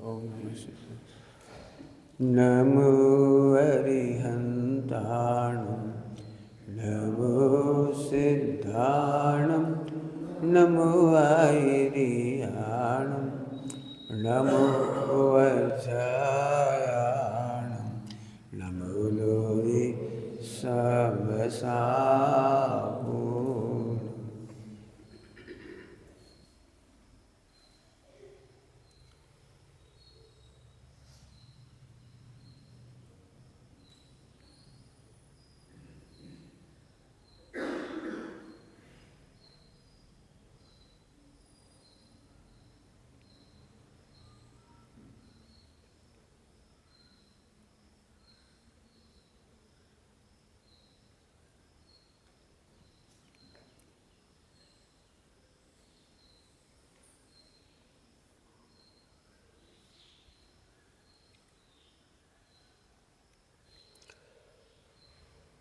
ओम नमः शिवाय। नमो अरिहन्ताणं नमो सिद्धाणं नमो आयर्याणं नमो वज्रायाणं नमो लोके समसापूर्णम्।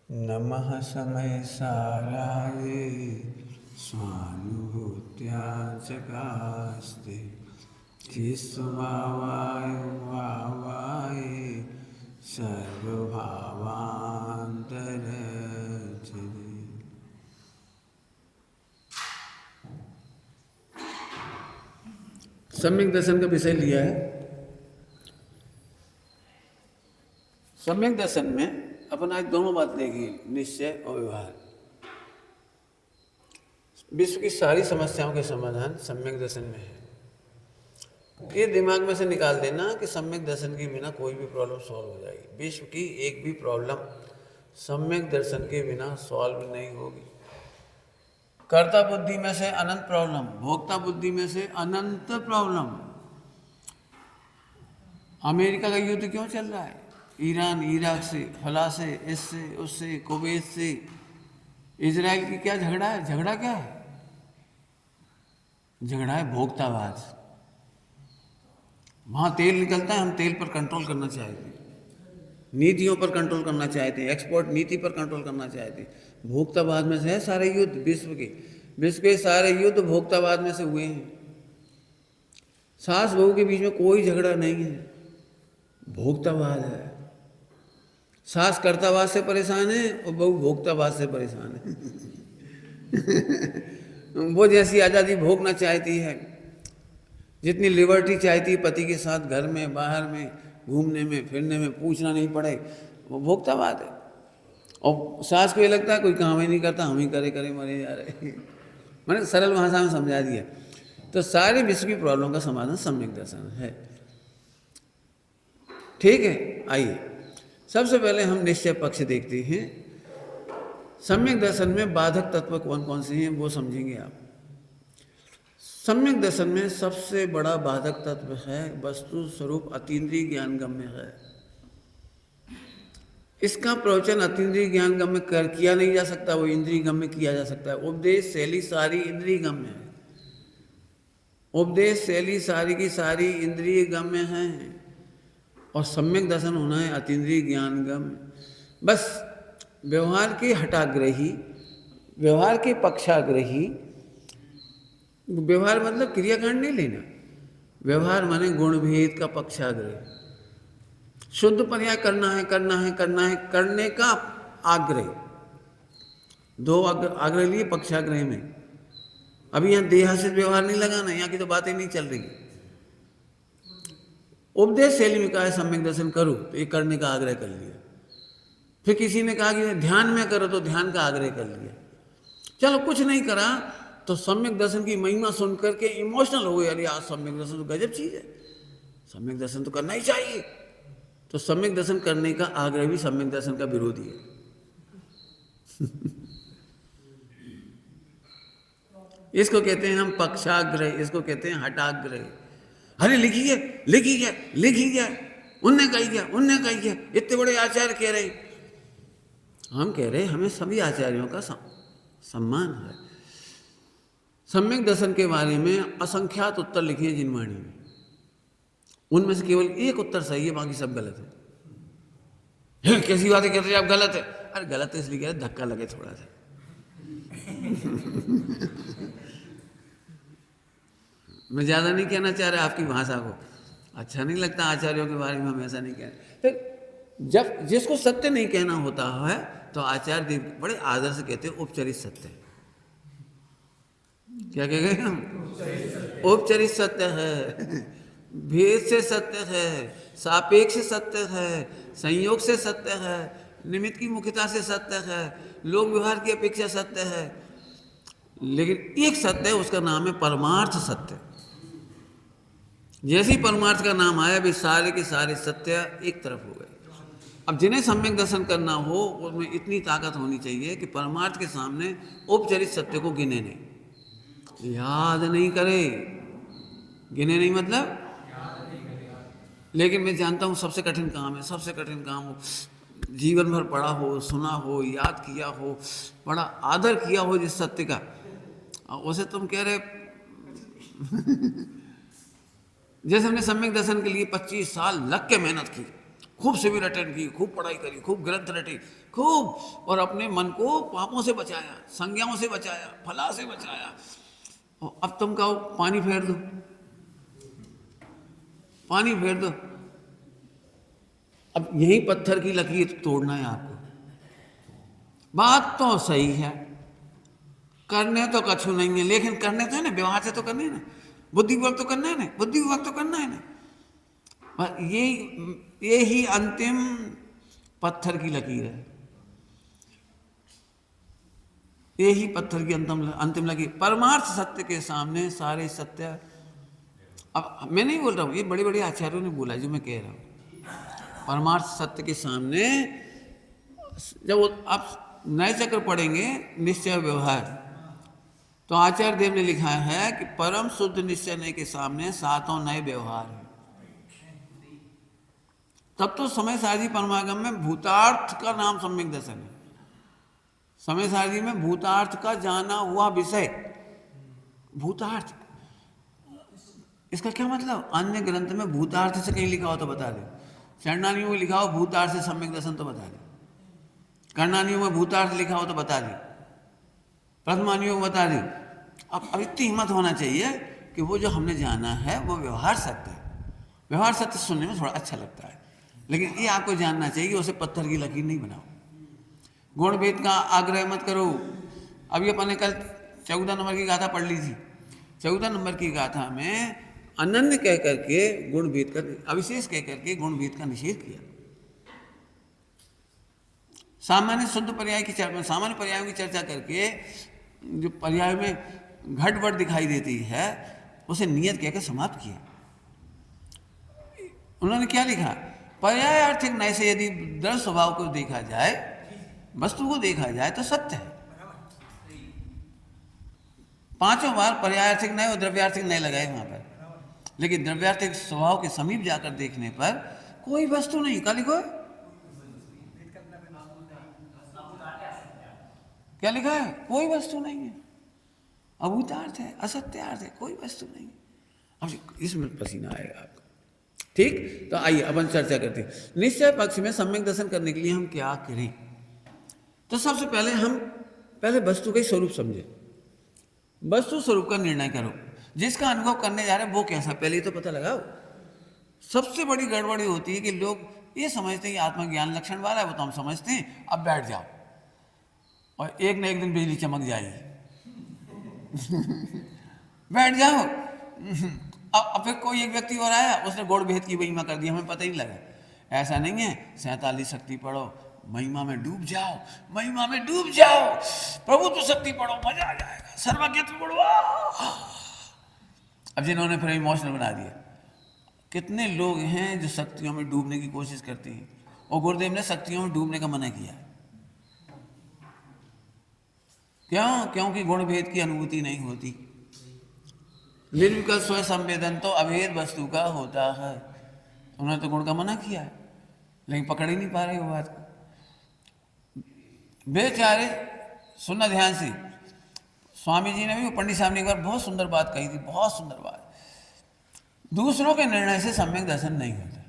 नमः समय साराय स्वानुभूत्या जगास्ते चिस्वावाय वावाय सर्वभावान्तरजने। सम्यक दर्शन का विषय लिया है। सम्यक दर्शन में अपन आज दोनों बात लेंगे, निश्चय और व्यवहार। विश्व की सारी समस्याओं के समाधान सम्यक दर्शन में है। ये दिमाग में से निकाल देना कि सम्यक दर्शन के बिना कोई भी प्रॉब्लम सॉल्व हो जाएगी। विश्व की एक भी प्रॉब्लम सम्यक दर्शन के बिना सॉल्व नहीं होगी। कर्ता बुद्धि में से अनंत प्रॉब्लम, भोक्ता बुद्धि में से अनंत प्रॉब्लम। अमेरिका का युद्ध क्यों चल रहा है? ईरान इराक से, फला से, इससे उससे, कुवैत से, इजराइल की क्या झगड़ा है? झगड़ा क्या है? झगड़ा है भोक्तावाद। वहाँ तेल निकलता है, हम तेल पर कंट्रोल करना चाहते हैं, नीतियों पर कंट्रोल करना चाहते हैं, एक्सपोर्ट नीति पर कंट्रोल करना चाहते हैं। भोक्तावाद में से है सारे युद्ध विश्व के सारे युद्ध भोक्तावाद में से हुए हैं। सास बहू के बीच में कोई झगड़ा नहीं है, भोक्तावाद है। सास कर्तावाद से परेशान है और बहू भोक्तावाद से परेशान है। वो जैसी आज़ादी भोगना चाहती है, जितनी लिबर्टी चाहती है पति के साथ, घर में बाहर में घूमने में फिरने में, पूछना नहीं पड़े, वो भोक्तावाद है। और सास को ये लगता है कोई काम ही नहीं करता, हम ही करे मरे जा रहे। मैंने सरल भाषा में समझा दिया। तो सारे विश्व की प्रॉब्लम का समाधान सम्यक दर्शन है। ठीक है, आइए सबसे पहले हम निश्चय पक्ष देखते हैं। सम्यक दर्शन में बाधक तत्व कौन कौन से हैं वो समझेंगे आप। सम्यक दर्शन में सबसे बड़ा बाधक तत्व है वस्तु स्वरूप अतीन्द्रिय ज्ञान गम्य है। इसका प्रवचन अतीन्द्रिय ज्ञान गम्य कर किया नहीं जा सकता, वो इंद्रिय गम्य किया जा सकता है। उपदेश शैली सारी इंद्रिय गम्य है, उपदेश शैली सारी की सारी इंद्रिय गम्य है, और सम्यक दर्शन होना है अतीन्द्रिय ज्ञान गम्य। बस व्यवहार के हटाग्रही, व्यवहार के पक्षाग्रही, व्यवहार मतलब क्रियाकांड नहीं लेना, व्यवहार माने गुण भेद का पक्षाग्रही। शुद्ध पर्याय करना है करना है करना है, करने का आग्रह। दो आग्रह लिए पक्षाग्रह में। अभी यहाँ देहासित व्यवहार नहीं लगाना, यहाँ की तो बातें नहीं चल रही। उपदेश शैली में कहा है सम्यक दर्शन करो, तो ये करने का आग्रह कर लिया। फिर किसी ने कहा कि ध्यान में करो, तो ध्यान का आग्रह कर लिया। चलो कुछ नहीं करा तो सम्यक दर्शन की महिमा सुन करके इमोशनल हो गए, अरे यार सम्यक दर्शन तो गजब चीज है, सम्यक दर्शन तो करना ही चाहिए। तो सम्यक दर्शन करने का आग्रह भी सम्यक दर्शन का विरोधी है। इसको कहते हैं हम पक्षाग्रह, इसको कहते हैं हटाग्रह। अरे लिखी है, उनने कही गया, इतने बड़े आचार्य कह रहे। हम कह रहे हमें सभी आचार्यों का सम्मान है। सम्यक दर्शन के बारे में असंख्यात उत्तर लिखे हैं जिनवाणी में, उनमें से केवल एक उत्तर सही है, बाकी सब गलत है। कैसी बातें कहते हैं आप, गलत है। अरे गलत है इसलिए कह रहे धक्का लगे थोड़ा सा। मैं ज़्यादा नहीं कहना चाह रहा आपकी भाषा को, अच्छा नहीं लगता आचार्यों के बारे में हम ऐसा नहीं कह रहे। फिर जब जिसको सत्य नहीं कहना होता है तो आचार्य देव बड़े आदर से कहते हैं उपचरित सत्य। क्या कह गए हम? उपचरित सत्य है, भेद से सत्य है, सापेक्ष सत्य है, संयोग से सत्य है, निमित्त की मुख्यता से सत्य है, लोक व्यवहार की अपेक्षा सत्य है। लेकिन एक सत्य है, उसका नाम है परमार्थ सत्य। जैसे ही परमार्थ का नाम आया भी सारे के सारे सत्य एक तरफ हो गए। अब जिन्हें सम्यक दर्शन करना हो उनमें इतनी ताकत होनी चाहिए कि परमार्थ के सामने उपचरित सत्य को गिने नहीं, याद नहीं करे। गिने नहीं मतलब, लेकिन मैं जानता हूँ सबसे कठिन काम है, सबसे कठिन काम हो, जीवन भर पढ़ा हो, सुना हो, याद किया हो, बड़ा आदर किया हो जिस सत्य का, उसे तुम कह रहे जैसे हमने सम्यक दर्शन के लिए 25 साल लग के मेहनत की, खूब शिविर अटेंड की, खूब पढ़ाई करी, खूब ग्रंथ रटे, खूब, और अपने मन को पापों से बचाया, संज्ञाओं से बचाया, फला से बचाया। और अब तुम कहो पानी फेर दो, पानी फेर दो। अब यही पत्थर की लकीर तोड़ना है आपको। बात तो सही है, करने तो कछु नहीं है, लेकिन करने तो है ना, व्यवहार से तो करने है ना, बुद्धिपूर्वक तो करना है ना, बुद्धिपूर्वक तो करना है ना। ये ही अंतिम पत्थर की लकीर है, ये ही पत्थर की अंतिम लकीर। परमार्थ सत्य के सामने सारे सत्य, अब मैं नहीं बोल रहा हूँ, ये बड़े बड़े आचार्यों ने बोला जो मैं कह रहा हूँ। परमार्थ सत्य के सामने जब आप नए चक्र पढ़ेंगे निश्चय व्यवहार, तो आचार्य देव ने लिखा है कि परम शुद्ध निश्चय नए के सामने सातों नए व्यवहार हैं। तब तो समय सारजी परमागम में भूतार्थ का नाम सम्यक दर्शन है। समय सारजी में भूतार्थ का जाना हुआ विषय, भूतार्थ, इसका क्या मतलब? अन्य ग्रंथ में भूतार्थ से कहीं लिखा हो तो बता दे, चरणानियों में लिखा हो भूतार्थ से सम्यक दर्शन तो बता दे, कर्णानियों में भूतार्थ लिखा हो तो बता दे, प्रथमानियों को बता दे। अब इतनी हिम्मत होना चाहिए कि वो जो हमने जाना है वो व्यवहार सत्य है। व्यवहार सत्य सुनने में थोड़ा अच्छा लगता है, लेकिन ये आपको जानना चाहिए कि उसे पत्थर की लकीर नहीं बनाओ। गुण भेद का आग्रह मत करो। अभी अपन ने कल 14 नंबर की गाथा पढ़ ली थी। 14 नंबर की गाथा में अनन्य कह करके गुण भेद का, अविशेष कह करके गुण भेद का निषेध किया। सामान्य शुद्ध पर्याय की चर्चा, सामान्य पर्यायों की चर्चा करके जो पर्याय में घट बढ़ दिखाई देती है उसे नियत कहकर समाप्त किया। उन्होंने क्या लिखा? पर्याय आर्थिक नय से यदि दृढ़ स्वभाव को देखा जाए, वस्तु को देखा जाए तो सत्य है। 5 बार पर्यायार्थिक नय और द्रव्यार्थिक नय लगाए वहां पर, लेकिन द्रव्यार्थिक स्वभाव के समीप जाकर देखने पर कोई वस्तु नहीं। क्या लिखो? क्या लिखा है? कोई वस्तु नहीं है, अभूतार्थ है, असत्यार्थ है, कोई वस्तु नहीं। अब इसमें पसीना आएगा आपको। ठीक, तो आइए अपन चर्चा करते हैं। निश्चय पक्ष में सम्यक दर्शन करने के लिए हम क्या करें? तो सबसे पहले हम वस्तु का स्वरूप समझे, वस्तु स्वरूप का निर्णय करो। जिसका अनुभव करने जा रहे हैं वो कैसा, पहले तो पता लगाओ। सबसे बड़ी गड़बड़ी होती है कि लोग ये समझते हैं कि आत्मज्ञान लक्षण वाला है, वो तो हम समझते हैं, अब बैठ जाओ और एक न एक दिन बिजली चमक जाएगी बैठ जाओ। अब फिर कोई एक व्यक्ति और आया, उसने गुण भेद की महिमा कर दी, हमें पता ही नहीं लगा। ऐसा नहीं है, 47 शक्ति पढ़ो, महिमा में डूब जाओ, महिमा में डूब जाओ, प्रभु तो शक्ति पढ़ो, मजा आ जाएगा, सर्वज्ञत्व पढ़ो। अब जिन्होंने फिर इमोशनल बना दिया, कितने लोग हैं जो शक्तियों में डूबने की कोशिश करते हैं, और गुरुदेव ने शक्तियों में डूबने का मना किया। क्यों? क्योंकि गुण भेद की अनुभूति नहीं होती। निर्विकल्प स्व संवेदन तो अभेद वस्तु का होता है। उन्होंने तो गुण का मना किया है, लेकिन पकड़ ही नहीं पा रहे वो बात को। बेचारे, सुनना ध्यान से, स्वामी जी ने भी, पंडित साहब ने एक बार बहुत सुंदर बात कही थी, बहुत सुंदर बात। दूसरों के निर्णय से सम्यक दर्शन नहीं होता।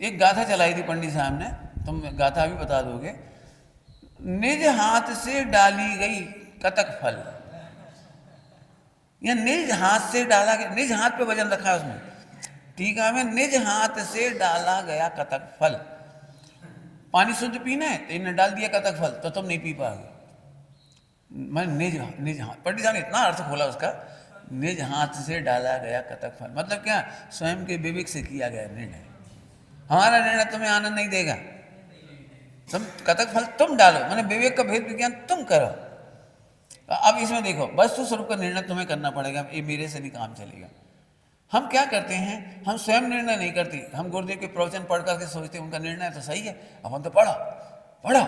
एक गाथा चलाई थी पंडित साहब ने, तुम गाथा भी बता दोगे। निज हाथ से डाली गई कतक फल, या निज हाथ से डाला गया, निज हाथ पे वजन रखा है उसमें, टीका में निज हाथ से डाला गया कतक फल। पानी शुद्ध पीना है तो इन्हें डाल दिया कतक फल, तो तुम नहीं पी पाओगे। मैं निज निज हाथ, पंडित साहब ने इतना अर्थ खोला उसका, निज हाथ से डाला गया कतक फल मतलब क्या, स्वयं के विवेक से किया गया निर्णय। हमारा निर्णय तुम्हें आनंद नहीं देगा, तुम कतक फल तुम डालो, माने विवेक का भेद विज्ञान तुम करो। अब इसमें देखो, वस्तु स्वरूप का निर्णय तुम्हें करना पड़ेगा, ये मेरे से नहीं काम चलेगा। हम क्या करते हैं, हम स्वयं निर्णय नहीं करते, हम गुरुदेव के प्रवचन पढ़ करके सोचते हैं उनका निर्णय तो सही है, अब हम तो पढ़ो।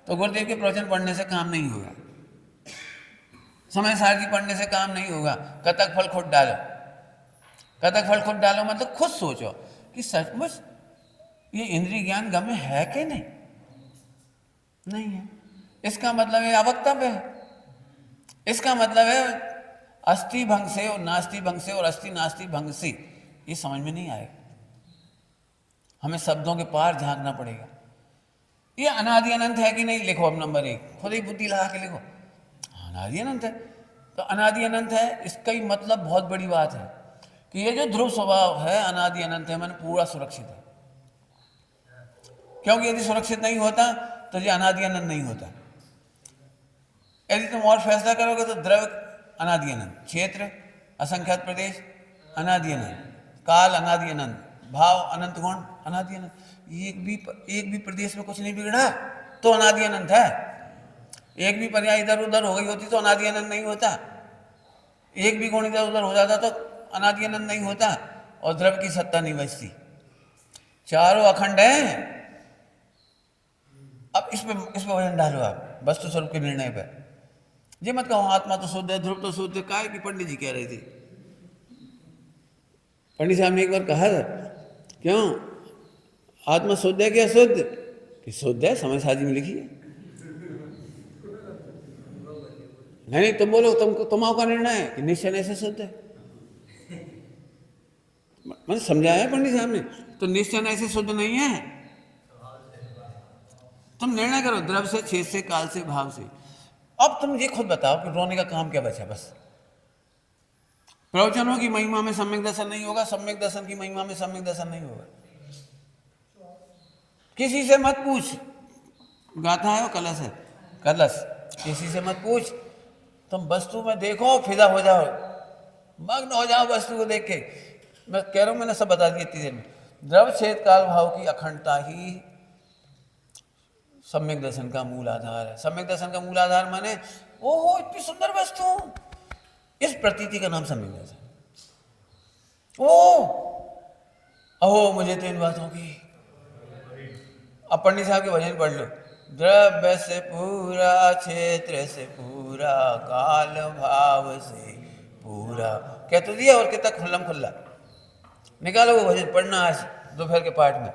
तो गुरुदेव के प्रवचन पढ़ने से काम नहीं होगा, समय सारथी पढ़ने से काम नहीं होगा। कतक फल खुद डालो, कतक फल खुद डालो मतलब खुद सोचो कि सचमुच ये इंद्रिय ज्ञान गम्य है कि नहीं है। इसका मतलब है अवक्तव्य है, इसका मतलब है अस्थि भंग से और नास्ति भंग से और अस्थि नास्ति भंग से, ये समझ में नहीं आएगा। हमें शब्दों के पार झांकना पड़ेगा। ये अनादि अनंत है कि नहीं, लिखो अब नंबर 1, खुद ही बुद्धि लगा के लिखो, अनादि अनंत है। तो अनादि अनंत है, इसका ही मतलब बहुत बड़ी बात है कि ये जो ध्रुव स्वभाव है अनादि अनंत है, मैंने पूरा सुरक्षित है। क्योंकि यदि सुरक्षित नहीं होता तो ये अनादि अनंत नहीं होता। यदि तुम और फैसला करोगे तो द्रव्य अनादि अनंत, क्षेत्र असंख्यात प्रदेश अनादि अनंत, काल अनादि अनंत, भाव अनंत गुण अनादि अनंत। एक भी प्रदेश में कुछ नहीं बिगड़ा तो अनादि अनंत है। एक भी पर्याय इधर उधर हो गई होती तो अनादि अनंत नहीं होता। एक भी गुण इधर उधर हो जाता तो अनादि अनंत नहीं होता, और द्रव्य की सत्ता नहीं बचती। चारों अखंड हैं। अब इस पे वजन डालो आप वस्तु स्वरूप के निर्णय पे। ये मत कहो आत्मा तो शुद्ध है, ध्रुव तो शुद्ध है, काय की पंडित जी कह रहे थे। पंडित साहब ने एक बार कहा था, क्यों आत्मा शुद्ध है क्या शुद्ध, कि शुद्ध है, समय साजी में लिखी है। नहीं तुम बोलो, तुम्हारा का निर्णय है कि निश्चय ऐसे शुद्ध है। मतलब समझाया है पंडित साहब ने, तो निश्चय ऐसे शुद्ध नहीं है। तुम निर्णय करो द्रव्य से, छेद से, काल से, भाव से। अब तुम ये खुद बताओ कि रोने का काम क्या बचा। बस प्रवचनों की महिमा में सम्यक दर्शन नहीं होगा, सम्यक दर्शन की महिमा में सम्यक दर्शन नहीं होगा। किसी से मत पूछ, गाथा है वो कलश है, कलश, किसी से मत पूछ। तुम वस्तु में देखो, फिदा हो जाओ, मग्न हो जाओ वस्तु को देख के। मैं कह रहा हूं, मैंने सब बता दिया इतनी देर में। द्रव्य छेद काल भाव की अखंडता ही सम्यक दर्शन का मूल आधार है। सम्यक दर्शन का मूल आधार माने ओहो इतनी सुंदर वस्तु, इस प्रतीति का नाम सम्यक दर्शन। अहो मुझे तो इन बातों की। अब पंडित साहब के भजन पढ़ लो, द्रव्य से पूरा, क्षेत्र से पूरा, काल भाव से पूरा, कह तो दिया। और कितना खुल्लम खुल्ला निकालो वो भजन, पढ़ना आज दोपहर के पाठ में।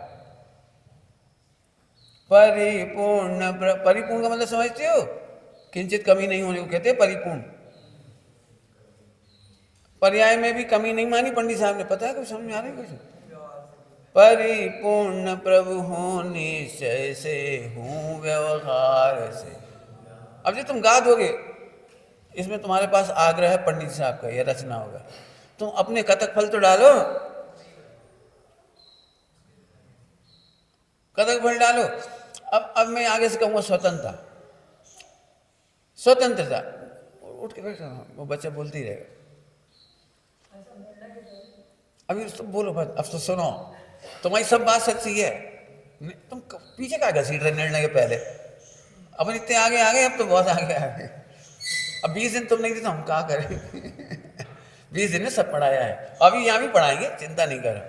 परिपूर्ण, परिपूर्ण का मतलब समझते हो, किंचित कमी नहीं होने को कहते हैं परिपूर्ण। पर्याय में भी कमी नहीं मानी पंडित साहब ने, पता है कुछ समझ में आ रही कुछ। परिपूर्ण प्रभु हो निश्चय से, हूँ व्यवहार से। अब जो तुम गा दोगे, इसमें तुम्हारे पास आग्रह है पंडित साहब का, यह रचना होगा। तुम अपने कतक फल तो डालो, कतक फल डालो। अब मैं आगे से कहूँगा स्वतंत्रता, स्वतंत्रता। उठ के बैठो, वो बच्चा बोलते ही रहेगा। अभी तो बोलो, अब तो सुनो, तुम्हारी सब बात सच्ची है। तुम पीछे क्या घसीट रहे निर्णय के पहले। अब इतने आगे आ गए, अब तो बहुत आगे आ गए। अब 20 दिन तुम नहीं थे तो हम क्या करें। 20 दिन में सब पढ़ाया है, अभी यहाँ भी पढ़ाएंगे, चिंता नहीं करो,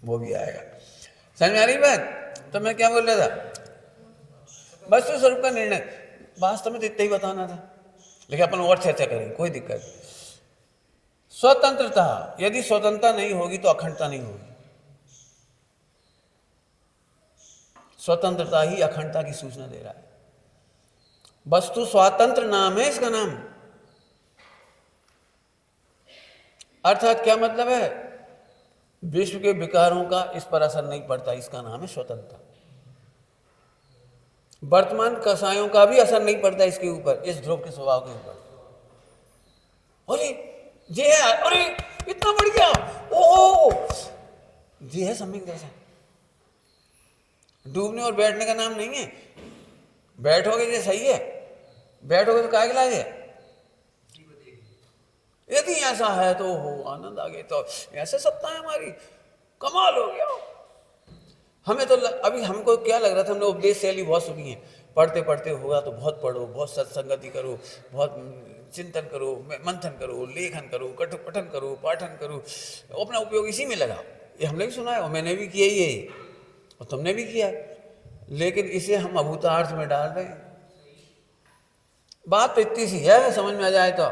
वो भी आएगा। समझ में आ रही बात। तो मैं क्या बोल रहा था, वस्तु स्वरूप का निर्णय वास्तव में तो इतना ही बताना था, लेकिन अपन और चर्चा करेंगे, कोई दिक्कत नहीं। स्वतंत्रता, यदि स्वतंत्रता नहीं होगी तो अखंडता नहीं होगी। स्वतंत्रता ही अखंडता की सूचना दे रहा है। वस्तु स्वातंत्र नाम है इसका नाम। अर्थात क्या मतलब है, विश्व के विकारों का इस पर असर नहीं पड़ता, इसका नाम है स्वतंत्रता। वर्तमान कसायों का भी असर नहीं पड़ता इसके ऊपर, इस ध्रुव के स्वभाव के ऊपर। अरे ये है, अरे इतना बढ़ गया, ओहो जी है सम्यक दर्शन। डूबने और बैठने का नाम नहीं है। बैठोगे ये सही है, बैठोगे तो काय के लागे, यदि ऐसा है तो हो आनंद आ गया, तो ऐसे सत्ता है हमारी, कमाल हो गया। हमें तो अभी हमको क्या लग रहा था, हमने उपदेश शैली बहुत सुनी है, पढ़ते पढ़ते होगा तो बहुत पढ़ो, बहुत सत्संगति करो, बहुत चिंतन करो, मंथन करो, लेखन करो, पठन करो, पाठन करो, अपना उपयोग इसी में लगा। ये हमने भी सुना है और मैंने भी किया ही है और तुमने भी किया, लेकिन इसे हम अभूतार्थ में डाल रहे हैं। बात तो इतनी सी है, समझ में आ जाए तो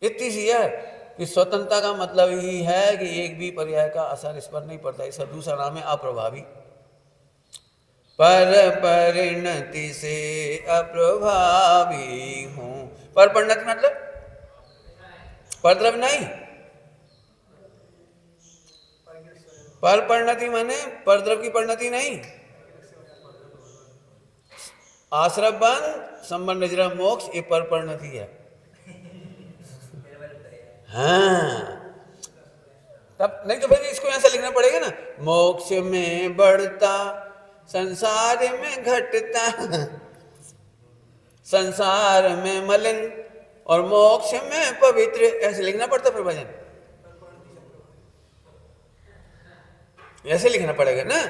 इतनी सी है कि स्वतंत्रता का मतलब ही है कि एक भी पर्याय का असर इस पर नहीं पड़ता। इसका दूसरा नाम है अप्रभावी। पर परिणति से अप्रभावी हूं। पर परिणति मतलब परद्रव्य नहीं, पर परिणति माने परद्रव्य की परिणति नहीं। आश्रम बंध संबंध निजरा मोक्ष, ये पर परिणति है। हाँ, तब नहीं तो फिर इसको ऐसा लिखना पड़ेगा ना, मोक्ष में बढ़ता संसार में घटता, संसार में मलिन और मोक्ष में पवित्र, ऐसे लिखना पड़ता फिर भजन, ऐसे लिखना पड़ेगा ना।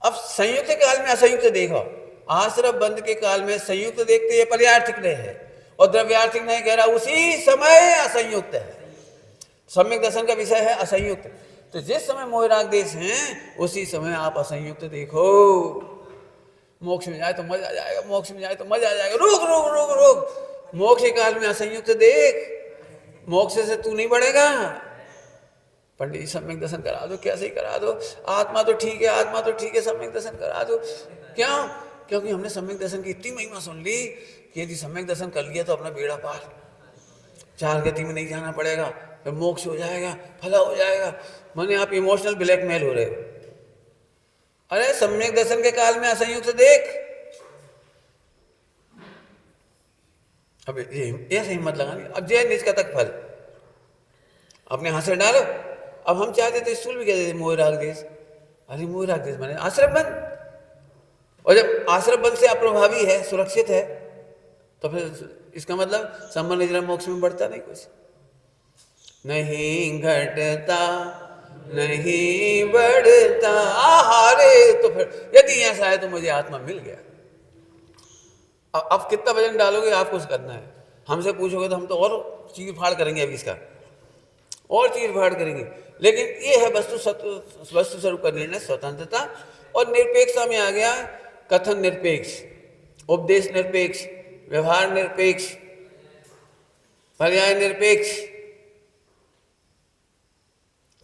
अब संयुक्त काल में असंयुक्त देखो, आश्रम बंद के काल में संयुक्त देखते ये पर्यार्थिक नहीं है और द्रव्यार्थिक नहीं कह रहा, उसी समय असंयुक्त है। सम्यक दर्शन का विषय है असंयुक्त। तो जिस समय मोह राग देश हैं उसी समय आप असंयुक्त देखो। मोक्ष में जाए तो मजा आ जाएगा, मोक्ष में जाए तो मजा आ जाएगा, रुक रुक रुक रुक, मोक्ष काल में असंयुक्त देख, मोक्ष से तू नहीं बढ़ेगा। पंडित जी सम्यक दर्शन करा दो, कैसे ही करा दो, आत्मा तो ठीक है, आत्मा तो ठीक है, सम्यक दर्शन करा दो। क्यों? क्योंकि हमने सम्यक दर्शन की इतनी महिमा सुन ली कि यदि सम्यक दर्शन कर लिया तो अपना बेड़ा पार, चार गति में नहीं जाना पड़ेगा, फिर मोक्ष हो जाएगा, फला हो जाएगा। माने आप इमोशनल ब्लैकमेल हो रहे हो। अरे सम्यक दर्शन के काल में असंयुक्त देख, अब ऐसे हिम्मत लगानी। अब जय निज का तक फल अपने हाथ से डालो। अब हम चाहते थे स्थूल भी कहते थे मोह राग देश, अरे मोह राग देश माने आश्रम बंद, और जब आश्रम बंद से अप्रभावी है, सुरक्षित है, तो फिर इसका मतलब संबंध निजरा मोक्ष में बढ़ता नहीं, कुछ नहीं घटता नहीं बढ़ता। आहारे तो फिर यदि ऐसा है तो मुझे आत्मा मिल गया। अब कितना वजन डालोगे आपको करना है, हमसे पूछोगे तो हम तो और चीर फाड़ करेंगे, अभी इसका और चीर फाड़ करेंगे। लेकिन ये है वस्तु स्वरूप का निर्णय, स्वतंत्रता और निरपेक्षता में आ गया। कथन निरपेक्ष, उपदेश निरपेक्ष, व्यवहार निरपेक्ष, पर्याय निरपेक्ष।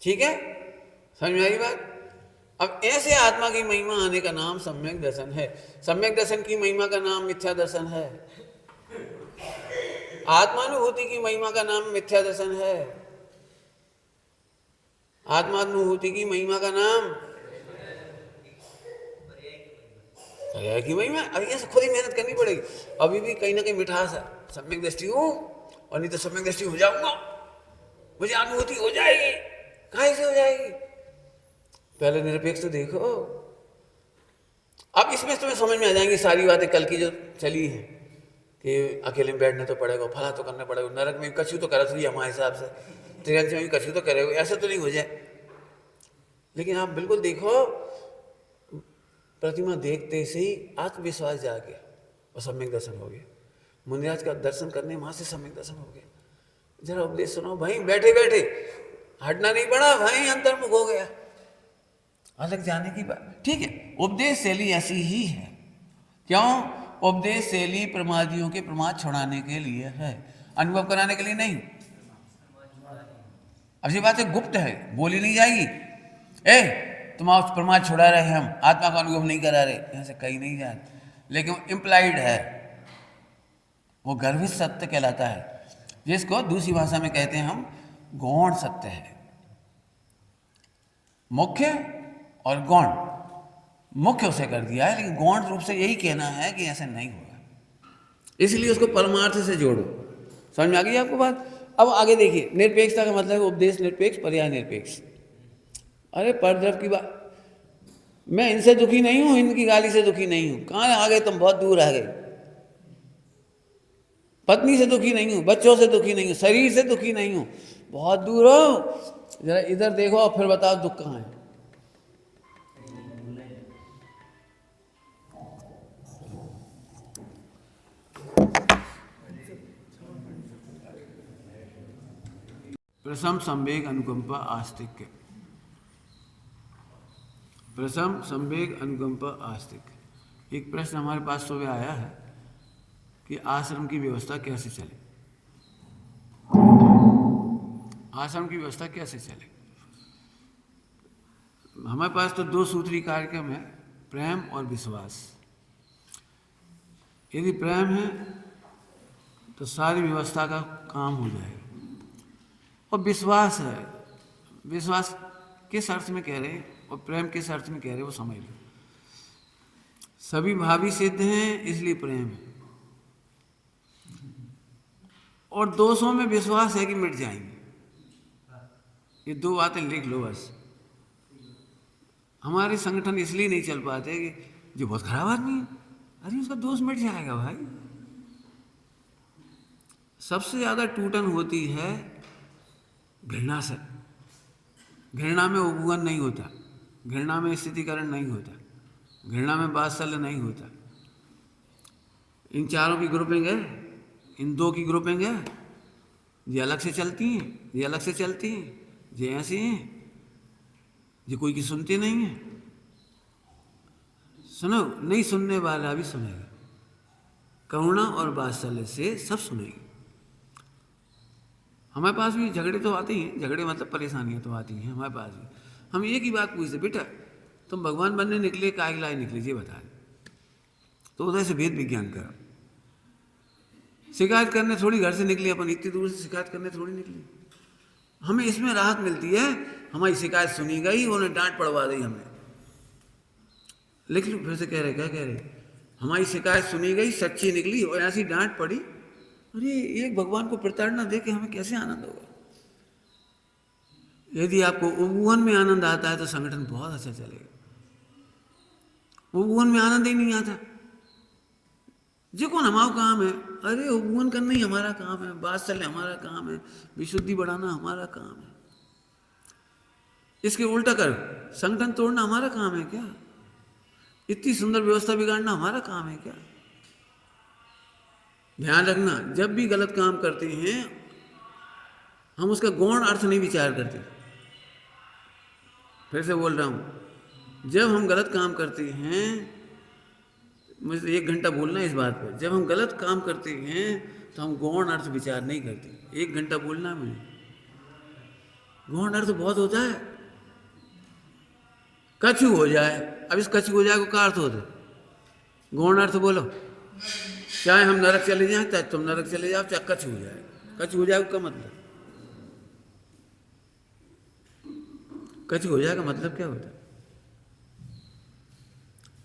ठीक है, समझ में आई बात? अब ऐसे आत्मा की महिमा आने का नाम सम्यक दर्शन है। सम्यक दर्शन की महिमा का नाम मिथ्या दर्शन है। आत्मानुभूति की महिमा का नाम मिथ्या दर्शन है। आत्मानुभूति की महिमा का नाम पर्याय की महिमा। अब ऐसे खुद ही मेहनत करनी पड़ेगी। अभी भी कहीं ना कहीं मिठास है, सम्यक दृष्टि हूं और नहीं तो सम्यक दृष्टि हो जाऊंगा, मुझे अनुभूति हो जाएगी। कहाँ से हो जाएगी? पहले निरपेक्ष तो देखो। अब इसमें तुम्हें समझ में आ जाएंगी सारी बातें कल की जो चली है कि अकेले में बैठने तो पड़ेगा, फला तो करना पड़ेगा, नरक में कछु तो करा थी हमारे हिसाब से, त्रिगंज में भी कछु तो करे, ऐसा तो नहीं हो जाए। लेकिन आप बिल्कुल देखो, प्रतिमा देखते से ही आत्मविश्वास जागे और सम्यक दर्शन हो गया। मुनिराज का दर्शन करने वहां से सम्यक दर्शन हो गया। जरा उपदेश सुनो भाई, बैठे बैठे हटना नहीं पड़ा भाई, अंतर्मुख हो गया, अलग जाने की बात। ठीक है, उपदेश शैली ऐसी ही है। क्यों? उपदेश शैली प्रमादियों के प्रमाद छुड़ाने के लिए है, अनुभव कराने के लिए नहीं। अब ये बात गुप्त है, बोली नहीं जाएगी। तुम आप प्रमाद छुड़ा रहे, हम आत्मा का अनुभव नहीं करा रहे, यहाँ से कहीं नहीं जाए। लेकिन इम्प्लाइड है, वो गर्भित सत्य कहलाता है, जिसको दूसरी भाषा में कहते हैं हम गौण सत्य है। मुख्य और गौण, मुख्य उसे कर दिया है, लेकिन गौण रूप से यही कहना है कि ऐसा नहीं होगा, इसलिए उसको परमार्थ से जोड़ो। समझ में आ गई आपको बात? अब आगे देखिए, निरपेक्षता का मतलब है उपदेश निरपेक्ष, पर्याय निरपेक्ष। अरे परद्रव की बात, मैं इनसे दुखी नहीं हूं, इनकी गाली से दुखी नहीं हूं। कहाँ आ गए तुम, बहुत दूर आ गए। पत्नी से दुखी नहीं हूं, बच्चों से दुखी नहीं हूं, शरीर से दुखी नहीं हूं, बहुत दूर हो। जरा इधर देखो और फिर बताओ दुख कहाँ है। प्रथम संवेग अनुकंपा आस्तिक्य। प्रथम संवेग अनुकंपा आस्तिक्य। एक प्रश्न हमारे पास सुबह आया है कि आश्रम की व्यवस्था कैसे चले, आश्रम की व्यवस्था कैसे चले। हमारे पास तो 2 सूत्री कार्यक्रम है, प्रेम और विश्वास। यदि प्रेम है तो सारी व्यवस्था का काम हो जाएगा, और विश्वास है, विश्वास किस अर्थ में कह रहे हैं और प्रेम किस अर्थ में कह रहे हैं वो समझ लो। सभी भावी सिद्ध हैं इसलिए प्रेम है, और दोषों में विश्वास है कि मिट जाएंगे। ये 2 बातें लिख लो बस। हमारे संगठन इसलिए नहीं चल पाते कि जो बहुत खराब आदमी है, अरे उसका दोष मिट जाएगा भाई। सबसे ज़्यादा टूटन होती है घृणा से। घृणा में उपवन नहीं होता, घृणा में स्थितिकरण नहीं होता, घृणा में वात्सल्य नहीं होता। इन चारों की ग्रुपिंग है, इन 2 की ग्रुपिंग है। ये अलग से चलती हैं, ये अलग से चलती हैं, ये ऐसी हैं, ये कोई की सुनते नहीं है। सुनो, नहीं सुनने वाला भी सुनेगा, करुणा और वात्सल्य से सब सुनेगी। हमारे पास भी झगड़े तो आते ही हैं, झगड़े मतलब परेशानियां तो आती हैं हमारे पास भी। हम एक ही बात पूछते, बेटा तुम भगवान बनने निकले काय के लाए निकले, ये बता दे। तो उधर से भेद विज्ञान करो। शिकायत करने थोड़ी घर से निकली, अपन इतनी दूर से शिकायत करने थोड़ी निकली। हमें इसमें राहत मिलती है, हमारी शिकायत सुनी गई, उन्हें डांट पड़वा दी हमने। लिख लो फिर से, कह रहे क्या कह रहे, हमारी शिकायत सुनी गई, सच्ची निकली और ऐसी डांट पड़ी। अरे एक भगवान को प्रताड़ना दे के हमें कैसे आनंद होगा। यदि आपको उपवन में आनंद आता है तो संगठन बहुत अच्छा चलेगा। उपवन में आनंद ही नहीं आता, जो कौन हमारा काम है। अरे उपवन करना ही हमारा काम है, वात्सल्य हमारा काम है, विशुद्धि बढ़ाना हमारा काम है। इसके उल्टा कर, संगठन तोड़ना हमारा काम है क्या? इतनी सुंदर व्यवस्था बिगाड़ना हमारा काम है क्या? ध्यान रखना, जब भी गलत काम करते हैं हम उसका गौण अर्थ नहीं विचार करते। फिर से बोल रहा हूं, जब हम गलत काम करते हैं, मुझे 1 घंटा बोलना है इस बात पर, जब हम गलत काम करते हैं तो हम गौण अर्थ विचार नहीं करते। 1 घंटा बोलना है मुझे। गौण अर्थ बहुत होता है। कछु हो जाए, अब इस कछु हो जाए को क्या अर्थ होता है? गौण अर्थ बोलो। चाहे हम नरक चले जाएं, चाहे तुम नरक चले जाओ, चाहे कछु हो जाए। कछु हो जाए का मतलब, कछु हो जाए का मतलब क्या होता है?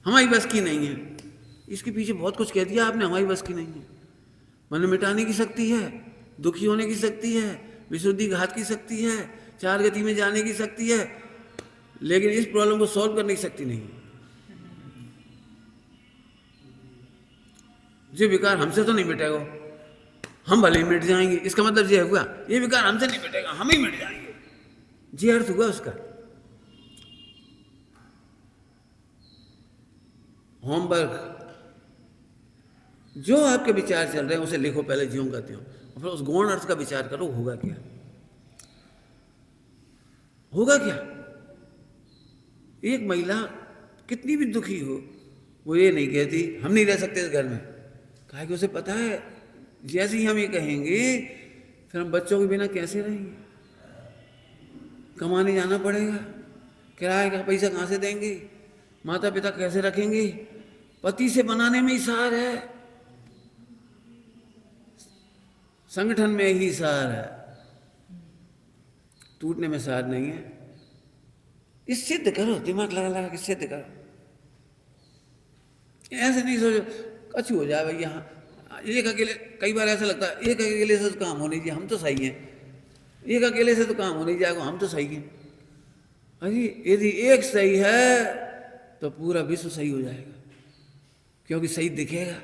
हमारी बस की नहीं है। इसके पीछे बहुत कुछ कह दिया आपने, हमारी बस की नहीं है। मन मिटाने की शक्ति है, दुखी होने की शक्ति है, विशुद्धि घात की शक्ति है, 4 गति में जाने की शक्ति है, लेकिन इस प्रॉब्लम को सॉल्व करने की शक्ति नहीं है। जो विकार हमसे तो नहीं मिटेगा, हम भले ही मिट जाएंगे, इसका मतलब ये हुआ ये विकार हमसे नहीं मिटेगा, हम ही मिट जाएंगे, ये अर्थ हुआ उसका। होमवर्क, जो आपके विचार चल रहे हैं उसे लिखो पहले, ज्यों का त्यों, और फिर उस गौण अर्थ का विचार करो, होगा क्या, होगा क्या। एक महिला कितनी भी दुखी हो, वो ये नहीं कहती हम नहीं रह सकते इस घर में, काहे कि उसे पता है जैसे ही हम ये कहेंगे फिर हम बच्चों के बिना कैसे रहेंगे, कमाने जाना पड़ेगा, किराए का पैसा कहाँ से देंगे, माता पिता कैसे रखेंगे। पति से बनाने में ही सार है, संगठन में ही सार है, टूटने में सार नहीं है। इस सिद्ध करो, दिमाग लगा लगा के सिद्ध करो। ऐसे नहीं सोचो कछु हो जाए भाई, यहाँ एक अकेले, कई बार ऐसा लगता है एक अकेले से तो काम हो नहीं जाए, हम तो सही हैं, एक अकेले से तो काम हो नहीं जाएगा, हम तो सही हैं। अरे यदि एक सही है तो पूरा विश्व सही हो जाएगा, क्योंकि सही दिखेगा।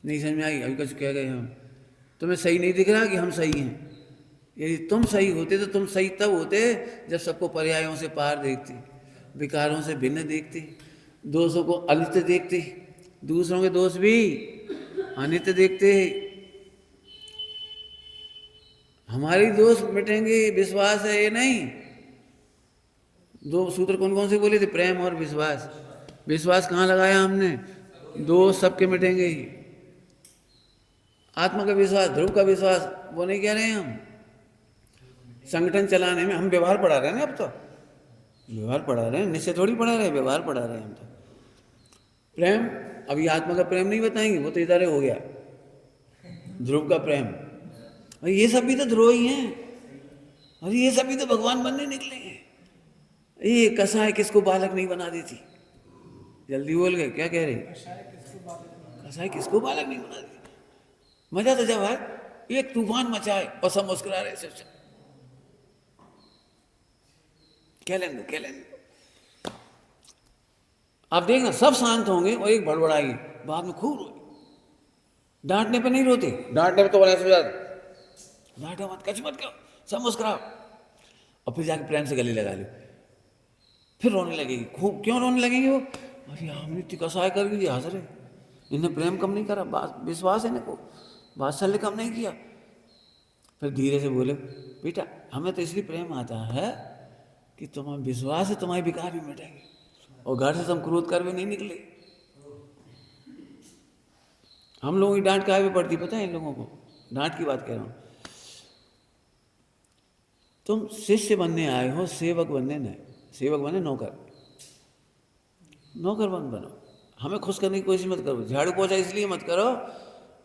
नहीं समझ में आई? अभी कुछ कह गए हम, तुम्हें सही नहीं दिख रहा कि हम सही हैं। यदि तुम सही होते तो तुम सही तब होते जब सबको पर्यायों से पार देखते, विकारों से भिन्न देखते, दोषों को अनित्य देखते, दूसरों के दोष भी अनित्य देखते। हमारी दोष मिटेंगे विश्वास है ये नहीं। दो सूत्र कौन कौन से बोले थे? प्रेम और विश्वास। विश्वास कहाँ लगाया हमने? दोष सबके मिटेंगे ही। आत्मा का विश्वास, ध्रुव का विश्वास, वो नहीं कह रहे हैं हम। संगठन चलाने में हम व्यवहार पढ़ा रहे हैं ना, अब तो व्यवहार पढ़ा रहे हैं, निश्चय थोड़ी पढ़ा रहे हैं, व्यवहार पढ़ा रहे हैं हम तो। प्रेम, अभी आत्मा का प्रेम नहीं बताएंगे, वो तो इधर हो गया। ध्रुव का प्रेम, और ये सब भी तो ध्रुव ही हैं, और ये सब भी तो भगवान बनने निकले हैं। ये कसाय किसको बालक नहीं बना देती? जल्दी बोल गए, क्या कह रहे? कसाय किसको बालक नहीं बना देती? मजा तो जब है एक तूफान मचाए और सब मुस्कुरा रहे सब। क्या लेंगे, क्या लेंगे? आप देखना सब शांत होंगे और एक बड़बड़ाएगी, बाद में खूब रोए। डांटने पे नहीं रोते, डांटने पे तो बड़ा समझा, डांटो मत, कच मत करो, सब मुस्कुराओ, और फिर जाके प्रेम से गले लगा लो, फिर रोने लगेगी खूब। क्यों रोने लगेगी वो? अरे हमने इतनी कसाय कर दी, हंस रहे, इन्हें प्रेम कम नहीं करा, विश्वास है इनको, वात्सल्य कम नहीं किया। फिर धीरे से बोले, बेटा हमें तो इसलिए प्रेम आता है कि तुम्हारा विश्वास है, तुम्हारे विकार भी मिटेंगे, और घर से तुम क्रोध कर भी नहीं निकले। हम लोगों की डांट काहे पे पड़ती पता है? इन लोगों को डांट की बात कह रहा हूँ। तुम शिष्य बनने आए हो, सेवक बनने नहीं। सेवक बने नौकर, नौकर बनो। हमें खुश करने की कोशिश मत करो, झाड़ू पोछा इसलिए मत करो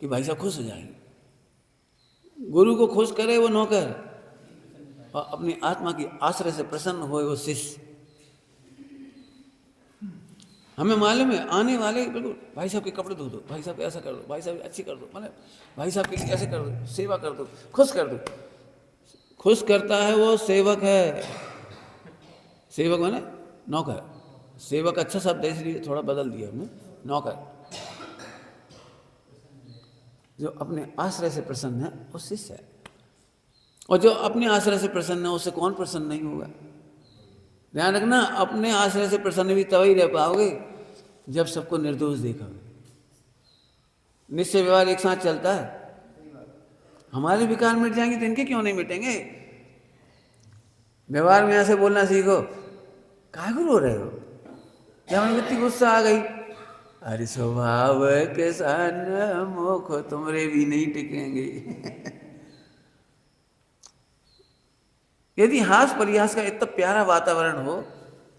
कि भाई साहब खुश हो जाएंगे। गुरु को खुश करे वो नौकर, और अपनी आत्मा की आश्रय से प्रसन्न होए वो शिष्य। हमें मालूम है आने वाले बिल्कुल, भाई साहब के कपड़े धो दो, भाई साहब ऐसा कर दो, भाई साहब अच्छी कर दो, मतलब भाई साहब के लिए ऐसे कर दो, सेवा कर दो, खुश कर दो। खुश करता है वो सेवक है। सेवक माने नौकर। सेवक अच्छा शब्द है इसलिए थोड़ा बदल दिया हमने, नौकर। जो अपने आश्रय से प्रसन्न है वो शिष्य है, और जो अपने आश्रय से प्रसन्न है उससे कौन प्रसन्न नहीं होगा? ध्यान रखना, अपने आश्रय से प्रसन्न भी तभी रह पाओगे जब सबको निर्दोष देखोगे। निश्चय व्यवहार एक साथ चलता है। हमारे विकार मिट जाएंगे तो इनके क्यों नहीं मिटेंगे? व्यवहार में ऐसे बोलना सीखो। काहे को रो रहे हो? क्या हमें इतनी गुस्सा आ गई? अरे स्वभाव के सन मोख तुमरे भी नहीं टिकेंगे। यदि हास परिहास का इतना प्यारा वातावरण हो,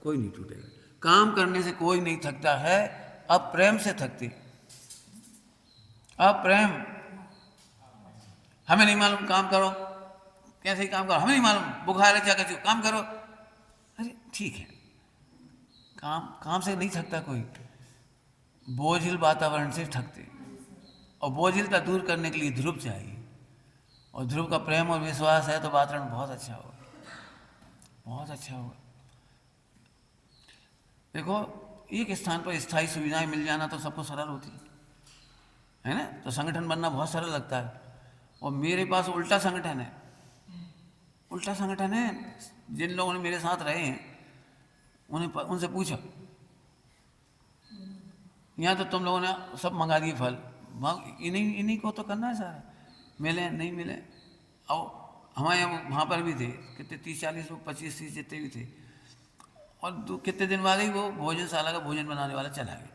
कोई नहीं टूटेगा। काम करने से कोई नहीं थकता है, अब प्रेम से थकते। अब प्रेम, हमें नहीं मालूम, काम करो, कैसे काम करो, हमें नहीं मालूम, बुखार है क्या कर काम करो। अरे ठीक है, काम से नहीं थकता कोई, बोझिल वातावरण से थकते। और बोझिलता दूर करने के लिए ध्रुव चाहिए, और ध्रुव का प्रेम और विश्वास है तो वातावरण बहुत अच्छा होगा, बहुत अच्छा होगा। देखो, एक स्थान पर स्थायी सुविधाएं मिल जाना तो सबको सरल होती है ना, तो संगठन बनना बहुत सरल लगता है। और मेरे पास उल्टा संगठन है, उल्टा संगठन है। जिन लोगों ने मेरे साथ रहे हैं उनसे पूछो, यहाँ तो तुम लोगों ने सब मंगा दिए फल, इन्हीं को तो करना है सारा, मिले नहीं मिले। और हमारे यहाँ वहाँ पर भी थे कितने 30-40 लोग, 25-30 जितने भी थे। और कितने दिन बाद ही वो भोजनशाला का भोजन बनाने वाला चला गया,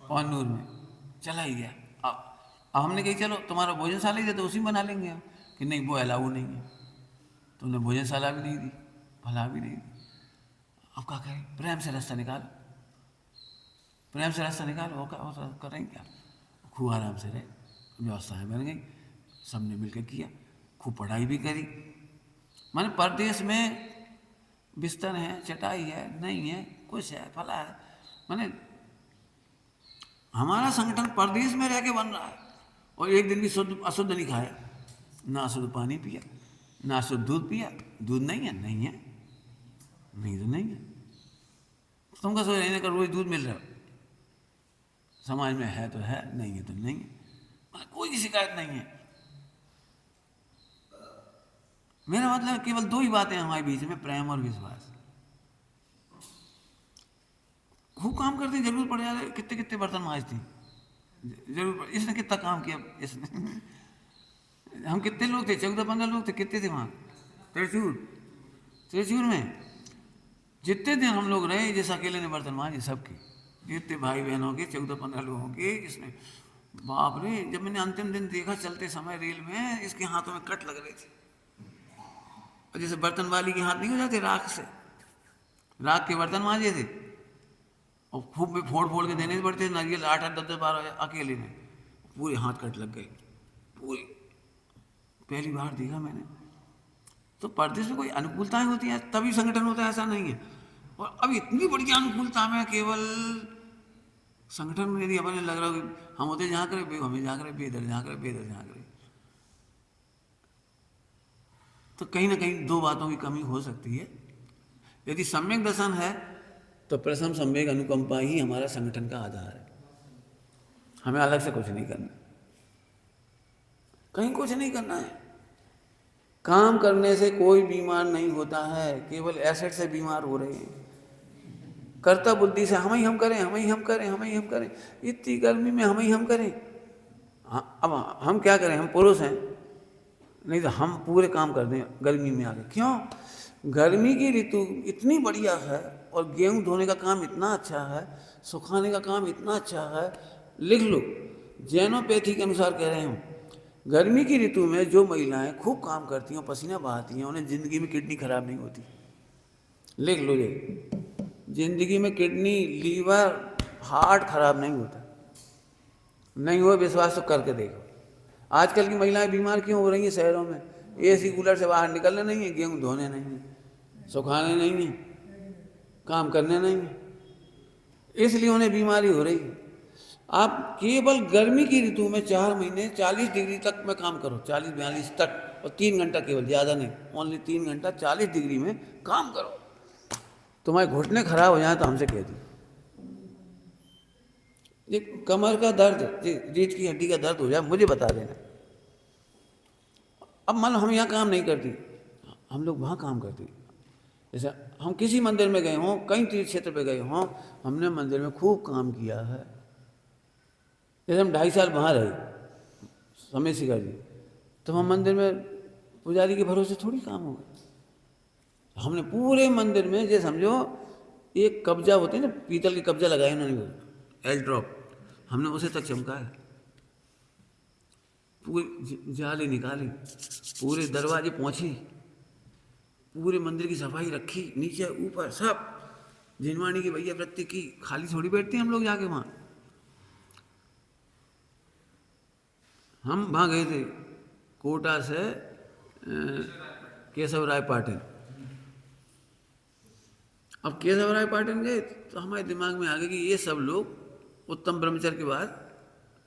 पौनूर में चला ही गया। अब हमने कही चलो तुम्हारा भोजनशाला ही दे तो उसी में बना लेंगे हम, कि नहीं वो अलाउ नहीं है, तुमने भोजनशाला भी नहीं दी, भला भी नहीं दी। अब क्या करें? प्रेम से रास्ता निकालो, प्रेम से रास्ता निकालो। वो करेंगे क्या? खूब आराम से रहे, व्यवस्थाएँ बन गई, सबने मिलकर किया, खूब पढ़ाई भी करी। माने परदेश में बिस्तर है, चटाई है, नहीं है, कुछ है, फला है। माने हमारा संगठन परदेश में रह के बन रहा है, और एक दिन भी शुद्ध अशुद्ध नहीं खाया, ना शुद्ध पानी पिया, ना शुद्ध दूध पिया। दूध नहीं है, नहीं है, नहीं तो नहीं है। तुम क्या सोच रहे हैं रोज दूध मिल रहा है, समाज में है तो है, नहीं है तो नहीं है, कोई शिकायत नहीं है। मेरा मतलब केवल दो ही बातें हमारे बीच में, प्रेम और विश्वास। खूब काम करते, जरूरत पड़ जाए, कितने कितने बर्तन मांजती, जरूर इसने कितना काम किया इसने हम कितने लोग थे, 14-15 लोग थे, कितने थे वहाँ त्रिशूर में, जितने दिन हम लोग रहे, जिस अकेले ने बर्तन मांजे सबके, जितने भाई बहनों के 14-15 लोगों के, इसने बाप रे। जब मैंने अंतिम दिन देखा चलते समय रेल में, इसके हाथों में कट लग रहे थे, और जैसे बर्तन वाली के हाथ नहीं हो जाते राख से, राख के बर्तन मांजे थे, और खूब में फोड़ फोड़ के देने पड़ते, नारियल 8-8, 10-10, 12 अकेले में, पूरे हाथ कट लग गए पूरे। पहली बार देखा मैंने। तो परदेश में कोई अनुकूलताएं होती हैं तभी संगठन होता है, ऐसा नहीं है। और अब इतनी बड़ी अनुकूलता में केवल संगठन में यदि हमें लग रहा हो कि हम होते जहाँ करे बे, हमें जहाँ करे बेदर, जहाँ करे बेदर, जहाँ करे, तो कहीं ना कहीं दो बातों की कमी हो सकती है। यदि सम्यक दर्शन है तो प्रथम सम्यक अनुकंपा ही हमारा संगठन का आधार है। हमें अलग से कुछ नहीं करना, कहीं कुछ नहीं करना है। काम करने से कोई बीमार नहीं होता है, केवल एसिड से बीमार हो रहे हैं। कर्ता बुद्धि से हम ही हम करें, हम ही हम करें, हम ही हम करें, इतनी गर्मी में हम ही हम करें। अब हम क्या करें, हम पुरुष हैं, नहीं तो हम पूरे काम कर दें गर्मी में आके। क्यों? गर्मी की ऋतु इतनी बढ़िया है, और गेहूं धोने का काम इतना अच्छा है, सुखाने का काम इतना अच्छा है। लिख लो, जैनोपैथी के अनुसार कह रहे हैं, गर्मी की ऋतु में जो महिलाएं खूब काम करती हैं, पसीना बहाती हैं, उन्हें जिंदगी में किडनी खराब नहीं होती। लिख लो ये, जिंदगी में किडनी, लीवर, हार्ट खराब नहीं होता। नहीं हो विश्वास तो करके देखो। आजकल की महिलाएं बीमार क्यों हो रही हैं शहरों में? एसी कूलर से बाहर निकलने नहीं है, गेहूं धोने नहीं है, सुखाने नहीं है, काम करने नहीं है, इसलिए उन्हें बीमारी हो रही है। आप केवल गर्मी की ऋतु में 4 महीने 40 डिग्री तक में काम करो, 40-42 तक, और 3 घंटा केवल, ज़्यादा नहीं, ओनली 3 घंटा 40 डिग्री में काम करो। तुम्हारे घुटने खराब हो जाए तो हमसे कह दी। ये कमर का दर्द, रीढ़ की हड्डी का दर्द हो जाए, मुझे बता देना। अब मान लो हम यहाँ काम नहीं करती, हम लोग वहाँ काम करती। जैसे हम किसी मंदिर में गए हों, कहीं तीर्थ क्षेत्र पे गए हों, हमने मंदिर में खूब काम किया है। जैसे हम 2.5 साल वहाँ रहे समय शिखर जी, तो हम मंदिर में पुजारी के भरोसे थोड़ी काम हो गए। हमने पूरे मंदिर में, जैसे समझो एक कब्जा होते हैं ना, पीतल के कब्जा लगाए उन्होंने, एल ड्रॉप, हमने उसे तक चमकाया, पूरी जाली निकाली, पूरे दरवाजे पहुँची, पूरे मंदिर की सफाई रखी, नीचे ऊपर सब जिनवाणी की भैया वृत्ति की। खाली थोड़ी बैठते हैं हम लोग जाके वहाँ। हम वहाँ गए थे कोटा से केशव राय पाटिल। अब केशव राय पाटिल गए तो हमारे दिमाग में आ गया कि ये सब लोग उत्तम ब्रह्मचर्य के बाद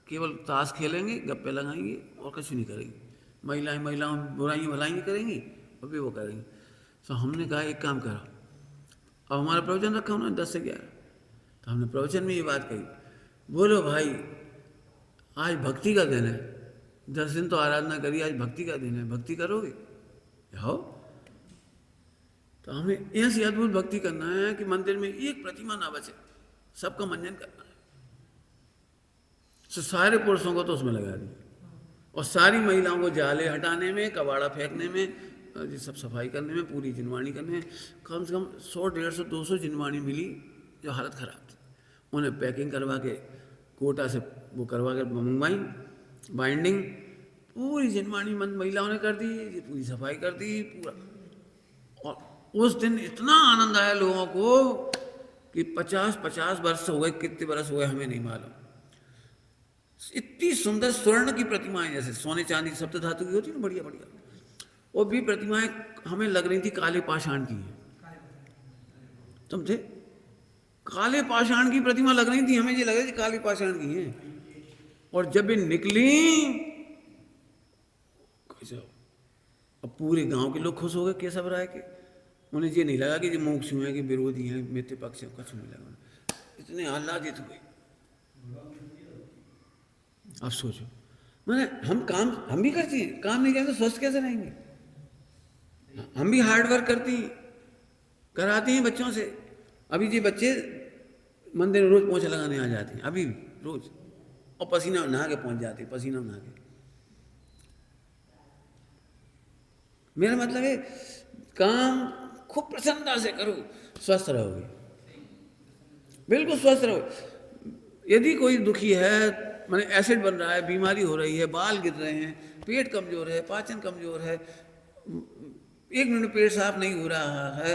केवल ताश खेलेंगे, गप्पे लगाएंगे और कुछ नहीं करेंगे। महिलाओं बुराइयाँ भलाइयाँ करेंगी और भी वो करेंगे। तो हमने कहा एक काम करो, अब हमारा प्रवचन रखा उन्होंने 10 से 11, तो हमने प्रवचन में ये बात कही, बोलो भाई आज भक्ति का दिन है, 10 दिन तो आराधना करी, आज भक्ति का दिन है, भक्ति करोगे? हो तो हमें ऐसी अद्भुत भक्ति करना है कि मंदिर में एक प्रतिमा ना बचे, सबका मंजन करना है। तो सारे पुरुषों को तो उसमें लगा दिया, और सारी महिलाओं को जाले हटाने में, कबाड़ा फेंकने में, ये सब सफाई करने में, पूरी जिनवाणी करने में। कम से कम 100, 150, 200 जिनवाणी मिली जो हालत ख़राब थी। उन्हें पैकिंग करवा के कोटा से वो करवा के मंगवाई, बाइंडिंग, पूरी जिनवाणी महिलाओं ने कर दी, ये पूरी सफाई कर दी पूरा। और उस दिन इतना आनंद आया लोगों को कि 50 वर्ष हो गए, कितने वर्ष हुए हमें नहीं मालूम। इतनी सुंदर स्वर्ण की प्रतिमाएं, जैसे सोने चांदी सप्त धातु की होती है ना, बढ़िया बढ़िया, वो भी प्रतिमाएं हमें लग रही थी काले पाषाण की हैं। समझे? काले पाषाण की प्रतिमा लग रही थी, हमें ये लग रहा था काले पाषाण की हैं। और जब ये निकली, कैसे, अब पूरे गांव के लोग खुश हो गए केशव राय के, उन्हें ये नहीं लगा कि जो मोक्षु हैं कि विरोधी हैं मित्र पक्ष हैं, कुछ नहीं लगा, इतने आह्लादित हुए। अब सोचो, मैंने हम भी करती हैं, काम नहीं करेंगे तो स्वस्थ कैसे रहेंगे? हम भी हार्ड वर्क करती हैं, कराती हैं बच्चों से। अभी ये बच्चे मंदिर में रोज पोंछा लगाने आ जाते हैं, अभी भी रोज, और पसीना नहा के पहुंच जाते हैं, पसीना नहा के। मेरा मतलब है काम खूब प्रसन्नता से करो, स्वस्थ रहोगे, बिल्कुल स्वस्थ रहो। यदि कोई दुखी है, माने एसिड बन रहा है, बीमारी हो रही है, बाल गिर रहे हैं, पेट कमजोर है, पाचन कमजोर है, 1 मिनट पेट साफ नहीं हो रहा है,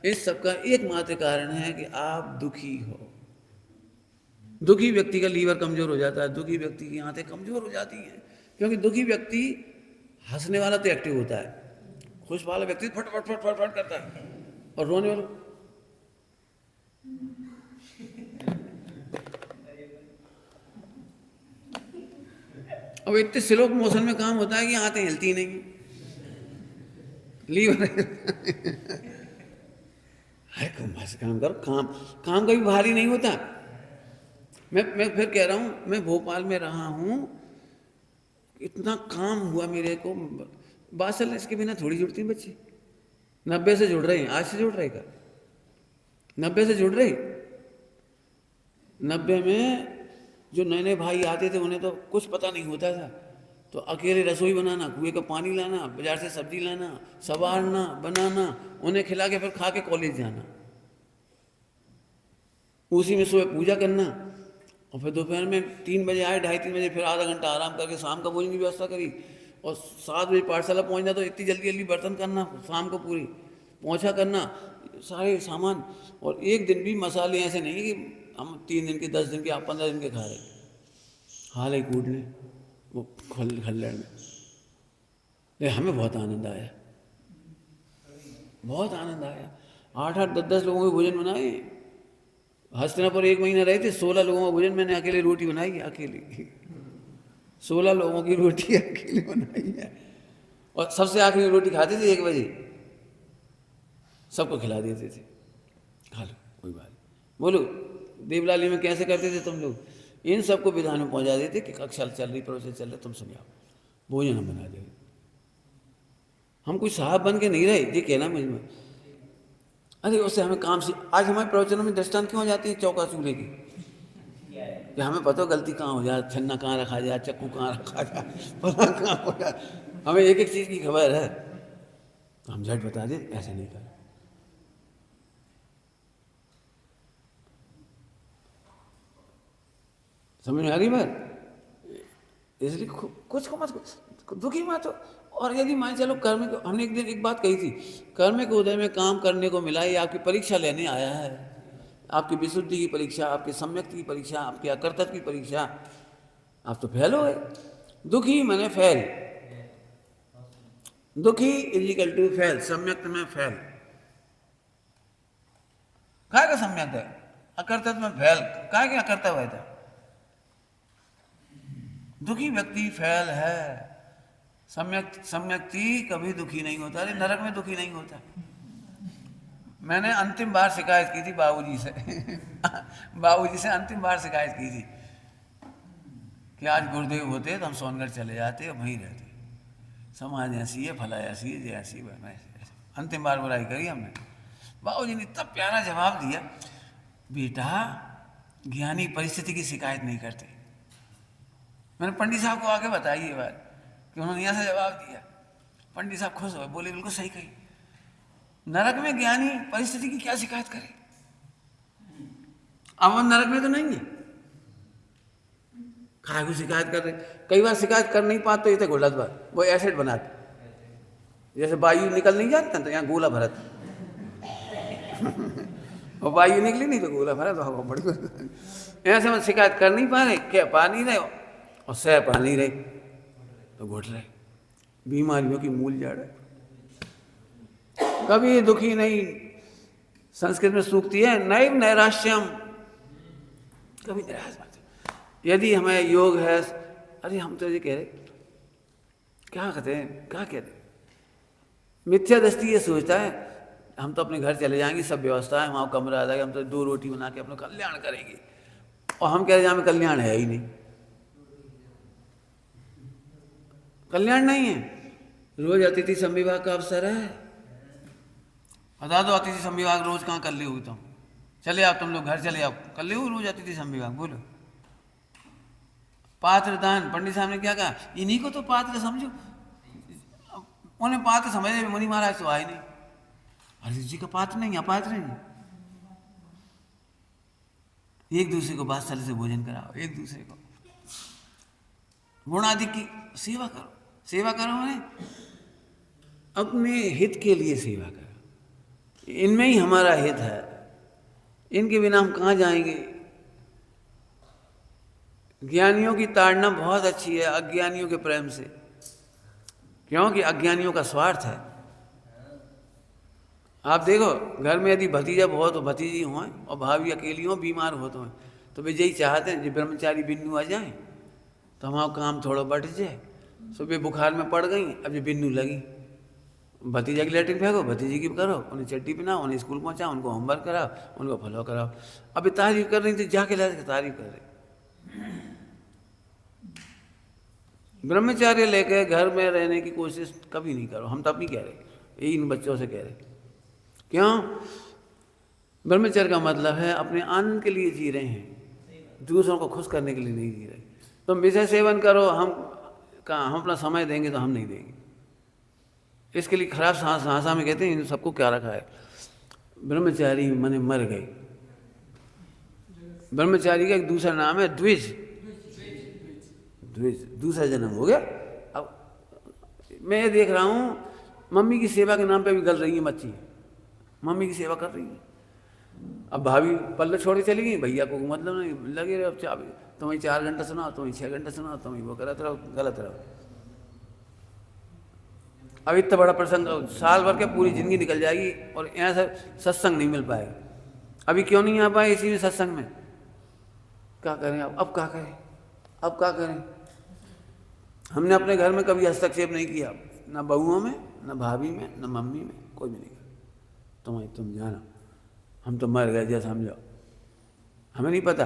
इस सब का एकमात्र कारण है कि आप दुखी हो। दुखी व्यक्ति का लीवर कमजोर हो जाता है, दुखी व्यक्ति की आंतें कमजोर हो जाती हैं, क्योंकि दुखी व्यक्ति हंसने वाला तो एक्टिव होता है, खुश वाला व्यक्ति फट फट फट फट फट करता है, और रोने वाला अब इतने स्लो मोशन में काम होता है कि आंतें हिलती नहीं, लीवर है काम करो, काम कभी भारी नहीं होता। मैं फिर कह रहा हूँ, मैं भोपाल में रहा हूँ, इतना काम हुआ मेरे को, बासल इसके बिना थोड़ी जुड़ती बच्चे, 90 से जुड़ रहे हैं, आज से जुड़ रहे का 90 से जुड़ रहे। 90 में जो नए नए भाई आते थे उन्हें तो कुछ पता नहीं होता था, तो अकेले रसोई बनाना, कुएं का पानी लाना, बाजार से सब्जी लाना, संवारना, बनाना, उन्हें खिला के फिर खा के कॉलेज जाना, उसी में सुबह पूजा करना, और फिर दोपहर में 3 बजे आए, 2:30-3 बजे फिर आधा घंटा आराम करके शाम का भोजन की व्यवस्था करी, और 7 बजे पाठशाला पहुंचना, तो इतनी जल्दी जल्दी बर्तन करना, शाम को पूरी पोंछा करना, सारे सामान। और एक दिन भी मसाले ऐसे नहीं कि हम 3 दिन के, 10 दिन के, आप 15 दिन के खा रहे, हाल ही कूट लें वो खल्लड़ में। लेकिन हमें बहुत आनंद आया, बहुत आनंद आया। 8-8, 10-10 लोगों के भोजन बनाए। हस्तिनापुर 1 महीना रहे थे, 16 लोगों का भोजन मैंने अकेले रोटी बनाई, अकेले 16 लोगों की रोटी अकेले बनाई है, और सबसे आखिरी रोटी खाते थे 1 बजे, सबको खिला देते थे, खा लो कोई बात। बोलो देवलाली में कैसे करते थे तुम लोग? इन सबको विधान में पहुंचा देते कि कक्षा चल रही, प्रोसेस चल रहा, तुम समझाओ, भोजन हम बना देंगे। हम कोई साहब बन के नहीं रहे, ये कहना मुझे। अरे उससे हमें काम से, आज हमारे प्रवचनों में दृष्टांत क्यों हो जाती है चौका चूल्हे की, कि हमें पता हो गलती कहाँ हो जाए, छन्ना कहाँ रखा जाए, चक्कू कहाँ रखा जाए, पता कहाँ हो जाए, हमें एक एक चीज़ की खबर है, तो हम झट बता दें ऐसे नहीं कर। समझ में आ रही बात? इसलिए कुछ को मत दुखी मत हो। और यदि मान चलो कर्म को, हमने एक दिन एक बात कही थी, कर्म के उदय में काम करने को मिला, ये आपकी परीक्षा लेने आया है, आपकी विशुद्धि की परीक्षा, आपकी सम्यक्ति की परीक्षा, आपके अकर्तव्य की परीक्षा। आप तो फेल हो गए। दुखी माने फेल, दुखी इजिकल टू फेल, सम्यक्त में फेल। काय का सम्यक्त है, अकर्तव्य में फेल, काय के अकर्तव्य है? दुखी व्यक्ति फेल है। सम्यक्ति कभी दुखी नहीं होता, अरे नरक में दुखी नहीं होता। मैंने अंतिम बार शिकायत की थी बाबूजी से बाबूजी से अंतिम बार शिकायत की थी कि आज गुरुदेव होते तो हम सोनगढ़ चले जाते और वहीं रहते, समाज ऐसी है, फला ऐसी है, जैसी है। अंतिम बार बुराई करी हमने। बाबूजी ने इतना प्यारा जवाब दिया, बेटा ज्ञानी परिस्थिति की शिकायत नहीं करते। मैंने पंडित साहब को आके बताई ये बात कि उन्होंने यहाँ से जवाब दिया। पंडित साहब खुश हुए, बोले बिल्कुल सही कही, नरक में ज्ञानी परिस्थिति की क्या शिकायत करे। अब वो नरक में तो नहीं है, खाए को शिकायत कर रहे। कई बार शिकायत कर नहीं पाते थे, गलत बात, वो एसिड बनाते, जैसे वायु निकल नहीं जाता तो यहाँ गोला भरत और वायु निकली नहीं तो गोला भरत, बड़ी ऐसे में शिकायत कर नहीं पा रहे, क्या पा नहीं रहे और सह पा नहीं रहे तो घुट रहे। बीमारियों की मूल जड़ है। कभी दुखी नहीं, संस्कृत में सूक्ति है, नैव नैराश्यम, कभी निराश मत। यदि हमें योग है, अरे हम तो ये कह रहे, क्या कहते हैं, क्या कहते हैं, मिथ्या दृष्टि ये सोचता है हम तो अपने घर चले जाएंगे, सब व्यवस्था है, वहाँ कमरा आ जाएगा, हम तो 2 रोटी बना के अपना कल्याण करेंगे। और हम कह रहे हैं हमें कल्याण है ही नहीं, कल्याण नहीं है। रोज अतिथि संविभाग का अवसर है, बता दो अतिथि संविभाग रोज कहाँ कर ले हुई तुम? चले आओ तुम लोग घर चले आओ, कर ले हो रोज अतिथि संविभाग? बोलो। पात्र दान, पंडित साहब ने क्या कहा, इन्हीं को तो पात्र समझो। उन्हें पात्र समझे, मुनि महाराज तो आए नहीं। अरे जी का पात्र नहीं, अपात्र नहीं। एक दूसरे को वात्सल्य से भोजन कराओ, एक दूसरे को गुणादि की सेवा करो। सेवा करो उन्हें अपने हित के लिए सेवा करो, इनमें ही हमारा हित है, इनके बिना हम कहाँ जाएंगे। ज्ञानियों की ताड़ना बहुत अच्छी है अज्ञानियों के प्रेम से, क्योंकि अज्ञानियों का स्वार्थ है। आप देखो घर में यदि भतीजा बहुत हो, भतीजी हों और भाभी अकेली हों, बीमार हो तो वे यही चाहते हैं जो ब्रह्मचारी बिन्नू आ जाए तो हमारा काम थोड़ा बढ़ जाए। सुबह बुखार में पड़ गई, अब जो बिन्नू लगी, भतीजा की लेटरिन फेंको, भतीजी की करो, उन्हें चट्टी पिनाओ, उन्हें स्कूल पहुँचाओ, उनको होमवर्क कराओ, उनको फॉलो कराओ। अभी तारीफ कर रही थी, जाके ला तारीफ कर रही। ब्रह्मचार्य लेकर घर में रहने की कोशिश कभी नहीं करो। हम तो अपनी कह रहे, यही इन बच्चों से कह रहे। क्यों? ब्रह्मचर्य का मतलब है अपने आनंद के लिए जी रहे हैं, दूसरों को खुश करने के लिए नहीं जी रहे। तुम विषय सेवन करो, हम अपना समय देंगे तो हम नहीं देंगे। इसके लिए खराब भाषा में कहते हैं इन सबको क्या रखा है, ब्रह्मचारी माने मर गए। ब्रह्मचारी का एक दूसरा नाम है द्विज, द्विज दूसरा जन्म हो गया। अब मैं ये देख रहा हूँ मम्मी की सेवा के नाम पे भी गल रही है मच्छी, मम्मी की सेवा कर रही है। अब भाभी पल्ले छोड़ के चली गई, भैया को मतलब नहीं, लगे रहे अब तुम्हें 4 घंटा सुनाओ, तुम्हें 6 घंटा सुनाओ, तुम्हें वो करते रहो, गलत रहो। अब इतना बड़ा प्रसंग, साल भर के पूरी जिंदगी निकल जाएगी और यहाँ से सत्संग नहीं मिल पाएगा। अभी क्यों नहीं आ पाए इसी में सत्संग में? क्या करें अब क्या करें, अब क्या करें? हमने अपने घर में कभी हस्तक्षेप नहीं किया, ना बहुओं में, ना भाभी में, ना मम्मी में, कोई भी नहीं किया। तुम जाना, हम तो मर गए जैसा समझो, हमें नहीं पता।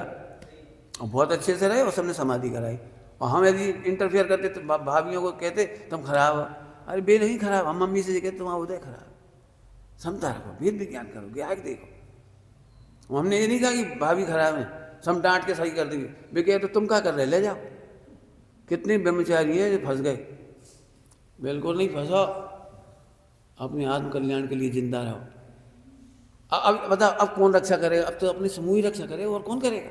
और बहुत अच्छे से रहे और सबने समाधि कराई। और हम यदि इंटरफेयर करते तो भाभियों को कहते तुम खराब हो। अरे बे नहीं खराब, हम मम्मी से कहते तुम्हारा उदय खराब। समता रखो, वेद विज्ञान करो, ज्ञान देखो। हमने ये नहीं कहा कि भाभी खराब है, सब डांट के सही कर देंगे। वे कहे तो तुम क्या कर रहे, ले जाओ। कितने ब्रह्मचारी है जो फंस गए। बिल्कुल नहीं फंसो, अपने आत्म कल्याण के लिए जिंदा रहो। अब बताओ अब कौन रक्षा करेगा? अब तो अपनी समूह ही रक्षा करेगा, और कौन करेगा?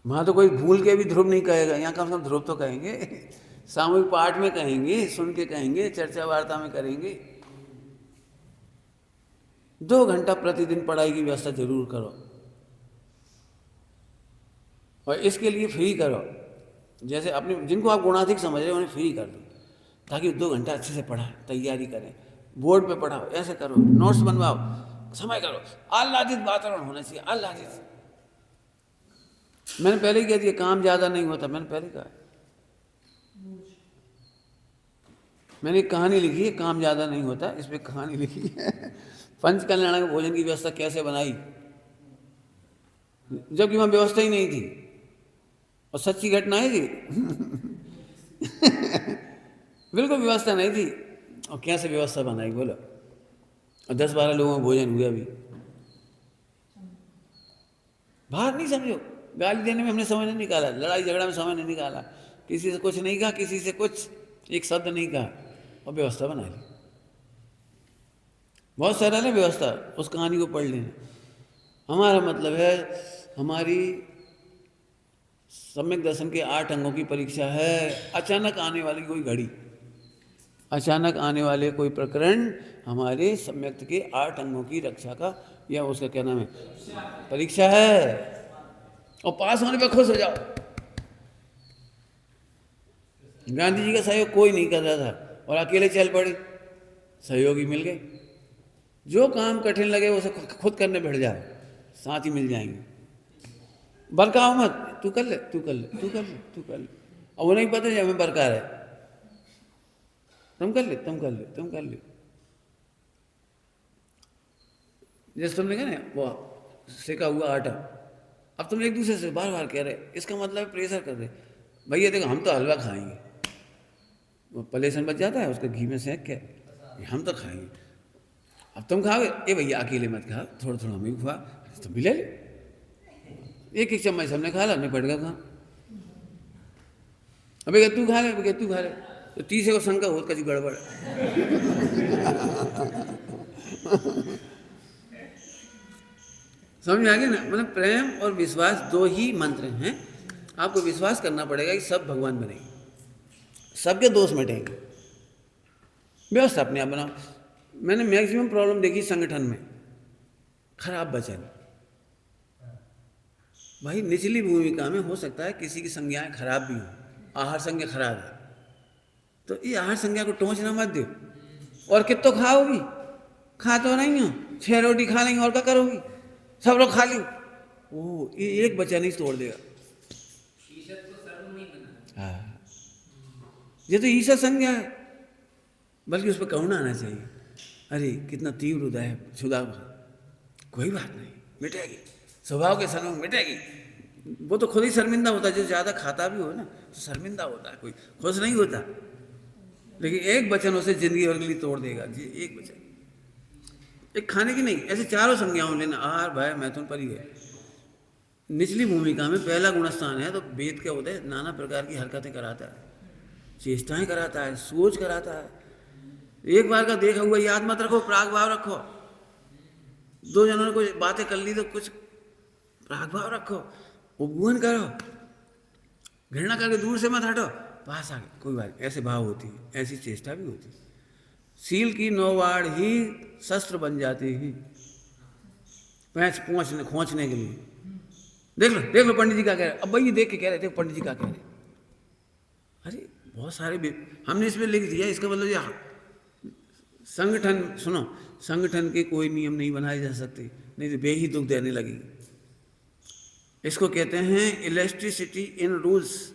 वहां तो कोई भूल के भी ध्रुव नहीं कहेगा, यहाँ कम से कम ध्रुव तो कहेंगे, सामूहिक पाठ में कहेंगे, सुन के कहेंगे, चर्चा वार्ता में करेंगे। 2 घंटा प्रतिदिन पढ़ाई की व्यवस्था जरूर करो, और इसके लिए फ्री करो। जैसे अपने जिनको आप गुणाधिक समझ रहे हो उन्हें फ्री कर दो, ताकि 2 घंटा अच्छे से पढ़ाएं, तैयारी करें, बोर्ड पे पढ़ाओ, ऐसे करो, नोट्स बनवाओ, समय करो। आह्लादित वातावरण होना चाहिए, आह्लादित। मैंने पहले ही कह दिया काम ज़्यादा नहीं होता, मैंने पहले कहा। मैंने एक कहानी लिखी है, काम ज़्यादा नहीं होता, इस पर कहानी लिखी है। पंच कल्याण भोजन की व्यवस्था कैसे बनाई, जबकि वहाँ व्यवस्था ही नहीं थी, और सच्ची घटना है जी। बिल्कुल व्यवस्था नहीं थी, और कैसे व्यवस्था बनाई बोलो। और 10-12 लोगों का भोजन हुआ भी। बाहर नहीं समझो, गाली देने में हमने समय नहीं निकाला, लड़ाई झगड़ा में समय नहीं निकाला, किसी से कुछ नहीं कहा, किसी से कुछ एक शब्द नहीं कहा, और व्यवस्था बना ली। बहुत सरल है व्यवस्था, उस कहानी को पढ़ लेना। हमारा मतलब है हमारी सम्यक दर्शन के 8 अंगों की परीक्षा है। अचानक आने वाली कोई घड़ी, अचानक आने वाले कोई प्रकरण हमारे सम्यक के 8 अंगों की रक्षा का, या उसका क्या नाम है, परीक्षा है। और पास होने पर खुश हो जाओ। गांधी जी का सहयोग कोई नहीं कर रहा था और अकेले चल पड़े, सहयोगी मिल गए। जो काम कठिन लगे उसे खुद करने बैठ जाओ, साथ ही मिल जाएंगे। बरकाओ मत, तू कर ले, तू कर ले, तू कर ले, तू कर ले। और वो नहीं पता हमें बरकार है। तुम कर ले, तुम कर ले, तुम कर ले। जैसे तुमने कहा ना वो सेका हुआ आटा, अब तुम एक दूसरे से बार बार कह रहे, इसका मतलब प्रेशर कर रहे, भैया देखो हम तो हलवा खाएंगे, वो पलेसन बच जाता है उसका घी में सेक के, हम तो खाएंगे। अब तुम खाओगे, ए भैया अकेले मत खा, थोड़ा थोड़ा हमें भी खा, तुम भी ले ले। एक एक चम्मच हमने खा ला, निपट गया कहाँ। अबे तू खा ले, अबे तू खा ले, तो तीसरे को शंका हो कभी गड़बड़। समझ आ गया ना, मतलब प्रेम और विश्वास दो ही मंत्र हैं। आपको विश्वास करना पड़ेगा कि सब भगवान बनेंगे, सबके दोष मिटेंगे, व्यवस्था अपने आप बनाओ। मैंने मैक्सिमम प्रॉब्लम देखी संगठन में, खराब वचन। भाई निचली भूमिका में हो सकता है किसी की संज्ञाएं खराब भी हो, आहार संज्ञा खराब है, तो ये आहार संज्ञा को टोचना मत दो। और कितो खाओगी, खा तो नहीं हो, 6 रोटी खा लेंगे और क्या करोगी, सब लोग खा ली, वो ये एक बच्चा नहीं तोड़ देगा। हाँ, ये तो ईसा संज्ञा है, बल्कि उस पर करुणा आना चाहिए। अरे कितना तीव्र हृदय है सुधा, कोई बात नहीं, मिटेगी, स्वभाव के संग मिटेगी। वो तो खुद ही शर्मिंदा होता है, जो ज़्यादा खाता भी हो ना तो शर्मिंदा होता है, कोई खुश नहीं होता। लेकिन एक वचन उसे जिंदगी भर के लिए तोड़ देगा जी, एक वचन। एक खाने की नहीं, ऐसे चारों संज्ञाओं लेना, आहार भय मैथुन पर ही है। निचली भूमिका में पहला गुणस्थान है, तो वेद क्या होता है, नाना प्रकार की हरकतें कराता है, चेष्टाएं कराता है, सोच कराता है। एक बार का देखा हुआ याद मत रखो, प्राग भाव रखो। 2 जनों ने कुछ बातें कर ली तो कुछ प्राग भाव रखो, उपगुण करो, घृणा करके दूर से मत हटो, पास आगे, कोई बात, ऐसे भाव होती है, ऐसी चेष्टा भी होती है। सील की नौवाड़ ही शस्त्र बन जाती है पैंच खोंचने के लिए। देख लो पंडित जी क्या कह रहे, अब भाई देख के कह रहे थे पंडित जी क्या कह रहे। अरे बहुत सारे हमने इसमें लिख दिया, इसका मतलब ये संगठन, सुनो, संगठन के कोई नियम नहीं बनाए जा सकते, नहीं तो बेही दुख देने लगेगी। इसको कहते हैं इलास्टिसिटी इन रूल्स।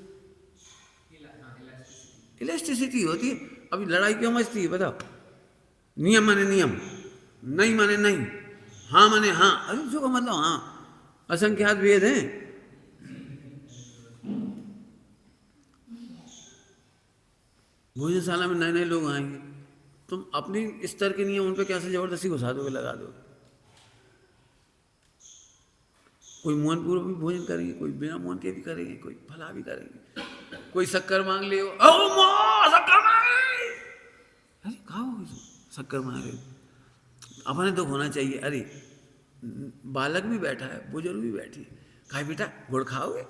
इलास्टिसिटी होती है। अभी लड़ाई क्यों मचती है बताओ, नियम माने नियम, नहीं माने नहीं, हाँ माने हाँ, अरे जो का मतलब हाँ, असंख्यात भेद हैं। भोजनशाला में नए नए लोग आएंगे, तुम अपनी स्तर के नियम उन पर कैसे जबरदस्ती घुसा दोगे, लगा दो। कोई मोहन पूर्व भी भोजन करेंगे, कोई बिना मोहन के भी करेंगे, कोई फला भी करेंगे, कोई शक्कर मांग ले, शक्कर मांगे, अरे खाओ शक्कर मांग रहे, अपने दुख होना चाहिए। अरे बालक भी बैठा है, बुजुर्ग भी बैठी है, खाए बेटा गुड़ खाओगे,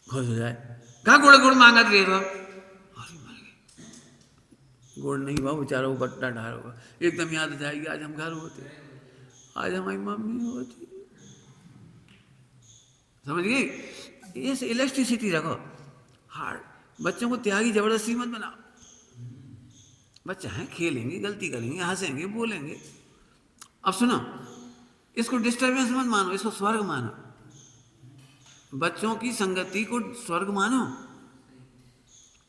खुश हो जाए, कहा गुड़ मांगा दे दो, अरे मर गए, गुड़ नहीं बाबू बेचारा वो बट्टा ढार होगा, एकदम याद आ जाएगी आज हम घर होते, आज हमारी मम्मी होती, समझ गई। ये इलेक्ट्रिसिटी रखो, हार्ड। बच्चों को त्यागी जबरदस्ती मत बनाओ, बच्चे हैं, खेलेंगे, गलती करेंगे, हंसेंगे, बोलेंगे। अब सुनो, इसको डिस्टर्बेंस मत मानो, इसको स्वर्ग मानो। बच्चों की संगति को स्वर्ग मानो।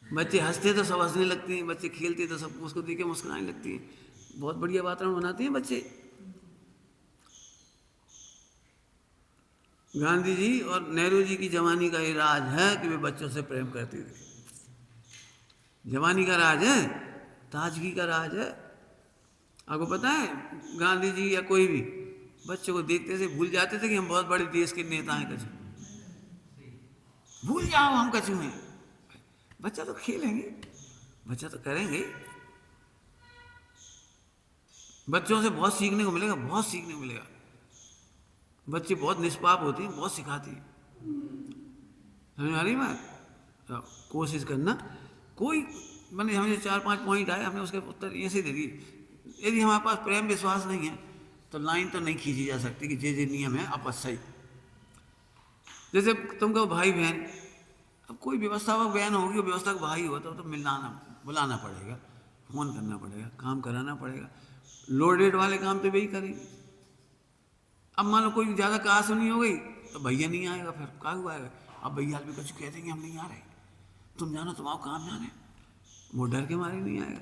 बच्चे हंसते तो सब हंसने लगते हैं, बच्चे खेलते तो सब उसको देख के मुस्कुराने लगती हैं, बहुत बढ़िया वातावरण बनाते हैं बच्चे। गांधी जी और नेहरू जी की जवानी का ये राज है कि वे बच्चों से प्रेम करते थे। जवानी का राज है, ताजगी का राज है। आपको पता है गांधी जी या कोई भी बच्चों को देखते थे, भूल जाते थे कि हम बहुत बड़े देश के नेता हैं, कछु भूल जाओ हम कछु हैं। बच्चा तो खेलेंगे, बच्चा तो करेंगे। बच्चों से बहुत सीखने को मिलेगा, बहुत सीखने को मिलेगा। बच्चे बहुत निष्पाप होते हैं, बहुत सिखाती है, समझ आ रही बात। तो कोशिश करना, कोई मैंने हमें 4-5 पॉइंट आए, हमने उसके उत्तर ऐसे दे दिए। यदि हमारे पास प्रेम विश्वास नहीं है तो लाइन तो नहीं खींची जा सकती कि जे नियम है आपस सही। जैसे तुम कहो भाई बहन, अब कोई व्यवस्थापक बहन होगी, व्यवस्थापक भाई हो तो बुलाना पड़ेगा, फोन करना पड़ेगा, काम कराना पड़ेगा। लोडेड वाले काम तो वही करेंगे। अब मान लो कोई ज़्यादा काश नहीं हो गई तो भैया नहीं आएगा, फिर क्या हुआ आएगा। अब भैया भी कुछ कह देंगे हम नहीं आ रहे, तुम जानो, तुम्हारा काम जाने, वो डर के मारे नहीं आएगा।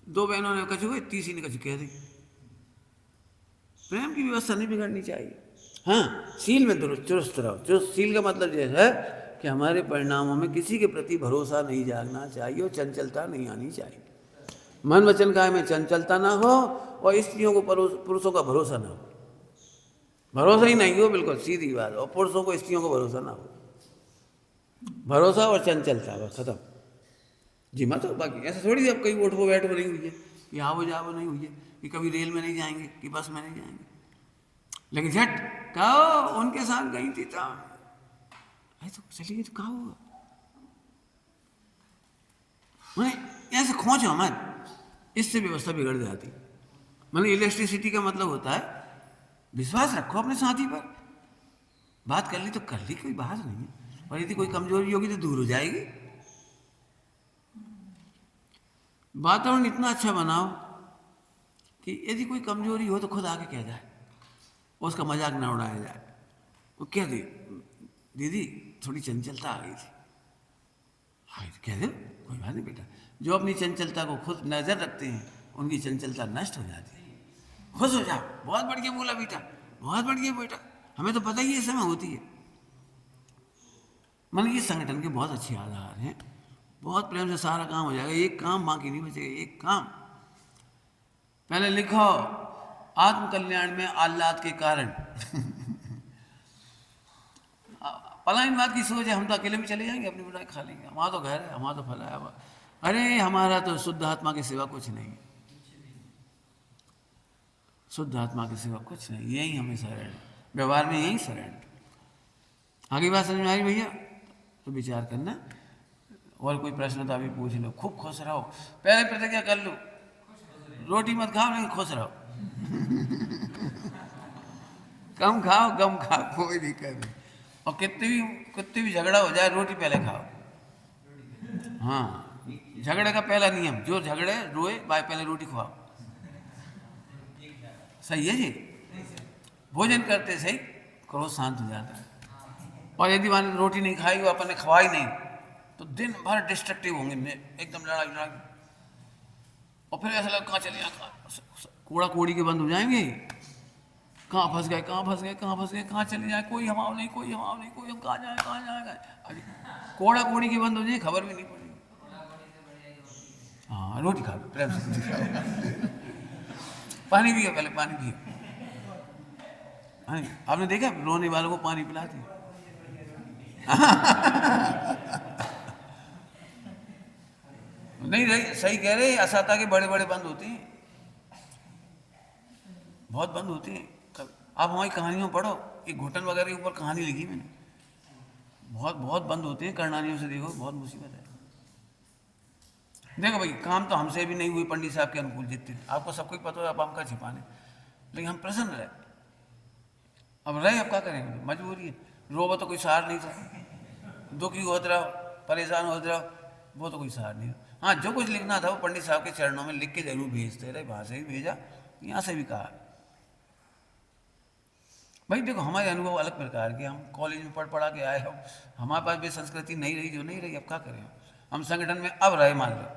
दो बहनों ने कछु कही, तीसरी ने कछु कह दी। प्रेम की व्यवस्था नहीं बिगड़नी चाहिए। हाँ, सील में चुस्त रहो। चुस्त सील का मतलब यह है कि हमारे परिणामों में किसी के प्रति भरोसा नहीं जागना चाहिए और चंचलता नहीं आनी चाहिए। मन वचन काया में चंचलता ना हो और स्त्रियों को पुरुषों का भरोसा ना हो। भरोसा ही नहीं हो, बिल्कुल सीधी बात। और पुरुषों को स्त्रियों को भरोसा ना हो। भरोसा और चंचलता, बस खत्म। जी मत हो। बाकी ऐसा थोड़ी अब कहीं वोट को बैठ नहीं हुई है, कि आवो जावो नहीं हुई है, कि कभी रेल में नहीं जाएंगे, कि बस में नहीं जाएंगे। लेकिन झट कहो उनके साथ गई थी तो चलिए, तो कहा होगा मैंने ऐसे खोचो मत, इससे व्यवस्था बिगड़ जाती। मतलब इलेक्ट्रिसिटी का मतलब होता है विश्वास रखो अपने साथी पर। बात कर ली तो कर ली, कोई बात नहीं है। और यदि कोई कमजोरी होगी तो दूर हो जाएगी। वातावरण इतना अच्छा बनाओ कि यदि कोई कमजोरी हो तो खुद आके कह जाए, उसका मजाक ना उड़ाया जाए। वो कह दे, दीदी थोड़ी चंचलता आ गई थी। हाँ तो कह दे, कोई बात नहीं बेटा। जो अपनी चंचलता को खुद नजर रखते हैं उनकी चंचलता नष्ट हो जाती है। खुश हो जाओ, बहुत बढ़िया बोला बेटा, बहुत बढ़िया बेटा, हमें तो पता ही है इस समय होती है। मतलब ये संगठन के बहुत अच्छे आधार हैं। बहुत प्रेम से सारा काम हो जाएगा, एक काम बाकी नहीं बचेगा। एक काम पहले लिखो, आत्मकल्याण में आह्लाद के कारण। पलायन बात की सोच है, हम तो अकेले में चले जाएंगे, अपनी बुराई खा लेंगे, हमारा तो घर है, हमारा तो फला है। अरे हमारा तो शुद्ध आत्मा के सिवा कुछ नहीं, शुद्ध आत्मा के सिवा कुछ नहीं। यही हमें शरण, व्यवहार में यही शरण। आगे बात समझ में आ रही भैया? तो विचार करना। और कोई प्रश्न तो अभी पूछ लो। खूब खुश रहो, पहले प्रतिज्ञा कर लो, रोटी मत खाओ लेकिन खुश रहो। कम खाओ कम खाओ, कोई दिक्कत नहीं। और कितनी भी झगड़ा हो जाए, रोटी पहले खाओ। हाँ, झगड़े का पहला नियम, जो झगड़े रोए भाई पहले रोटी खवाओ। सही है जी। भोजन करते सही क्रोध शांत हो जाता है। और यदि मान रोटी नहीं खाई हो, अपन ने खवाई नहीं, तो दिन भर डिस्ट्रक्टिव होंगे, एकदम लड़ाई लड़ाई। और फिर ऐसा लगा कहाँ चले जाए, कूड़ा कूड़ी के बंद हो जाएंगे। कहाँ फंस गए, कहाँ फंस गए, कहाँ फंस गए, कहाँ चले जाए, कोई हमारा नहीं, कोई हमारा नहीं, कोई हम कहाँ जाए, कहाँ जाएगा। अरे कूड़ा कूड़ी की बंद हो जाए, खबर भी नहीं पड़ेगी। हाँ, रोटी खा लो, प्रेम से पानी पियो, पहले पानी पियो। आपने देखा रोने वालों को पानी पिलाते हैं। नहीं रही, सही कह रहे, असहता के बड़े बड़े बंद होते हैं, बहुत बंद होते हैं। आप हमारी कहानियों पढ़ो, एक घुटन वगैरह के ऊपर कहानी लिखी मैंने, बहुत बहुत बंद होते हैं कहानियों से। देखो बहुत मुसीबत है। देखो भाई, काम तो हमसे भी नहीं हुए पंडित साहब के अनुकूल जितने, आपको सबको ही पता है, आप हमका छिपाने, लेकिन हम प्रसन्न रहे। अब रहे, अब क्या करेंगे, मजबूरी है। रोबो तो कोई सहार नहीं था, दुखी होते रहो, परेशान होते रहो, वो तो कोई सहार नहीं। हाँ, जो कुछ लिखना था वो पंडित साहब के चरणों में लिख के जरूर भेजते रहे। वहाँ से भी भेजा, यहाँ से भी कहा। भाई देखो, हमारे अनुभव अलग प्रकार के, हम कॉलेज में पढ़ा के आए हो, हमारे पास भी संस्कृति नहीं रही, जो नहीं रही, अब क्या करें। हम संगठन में अब रहे, मान लो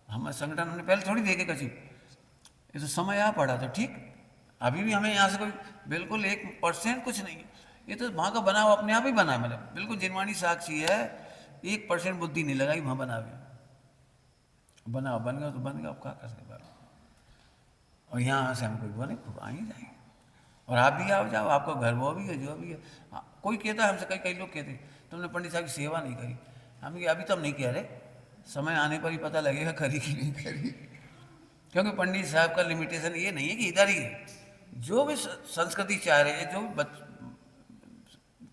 हमारे संगठन हमने पहले थोड़ी देखे कभी, ये तो समय आ पड़ा तो ठीक। अभी भी हमें यहाँ से कोई बिल्कुल 1% कुछ नहीं है, ये तो वहाँ का बनाव अपने आप ही बना है। मतलब बिल्कुल जिनवाणी साक्षी है, 1% बुद्धि नहीं लगाई वहाँ बनावे, बनाओ बन गया तो बन गया, अब क्या कर सकते। और यहाँ से हम कोई बोले खूब आ ही जाएंगे। और आप भी आओ जाओ, आपका घर वो भी है, जो भी है। कोई कहता है हमसे, कई लोग कहते तुमने पंडित साहब की सेवा नहीं करी। हम अभी तो हम नहीं कह रहे, समय आने पर ही पता लगेगा करी कि नहीं करी। क्योंकि पंडित साहब का लिमिटेशन ये नहीं है कि इधर ही है, जो भी संस्कृति चाह रहे हैं, जो भी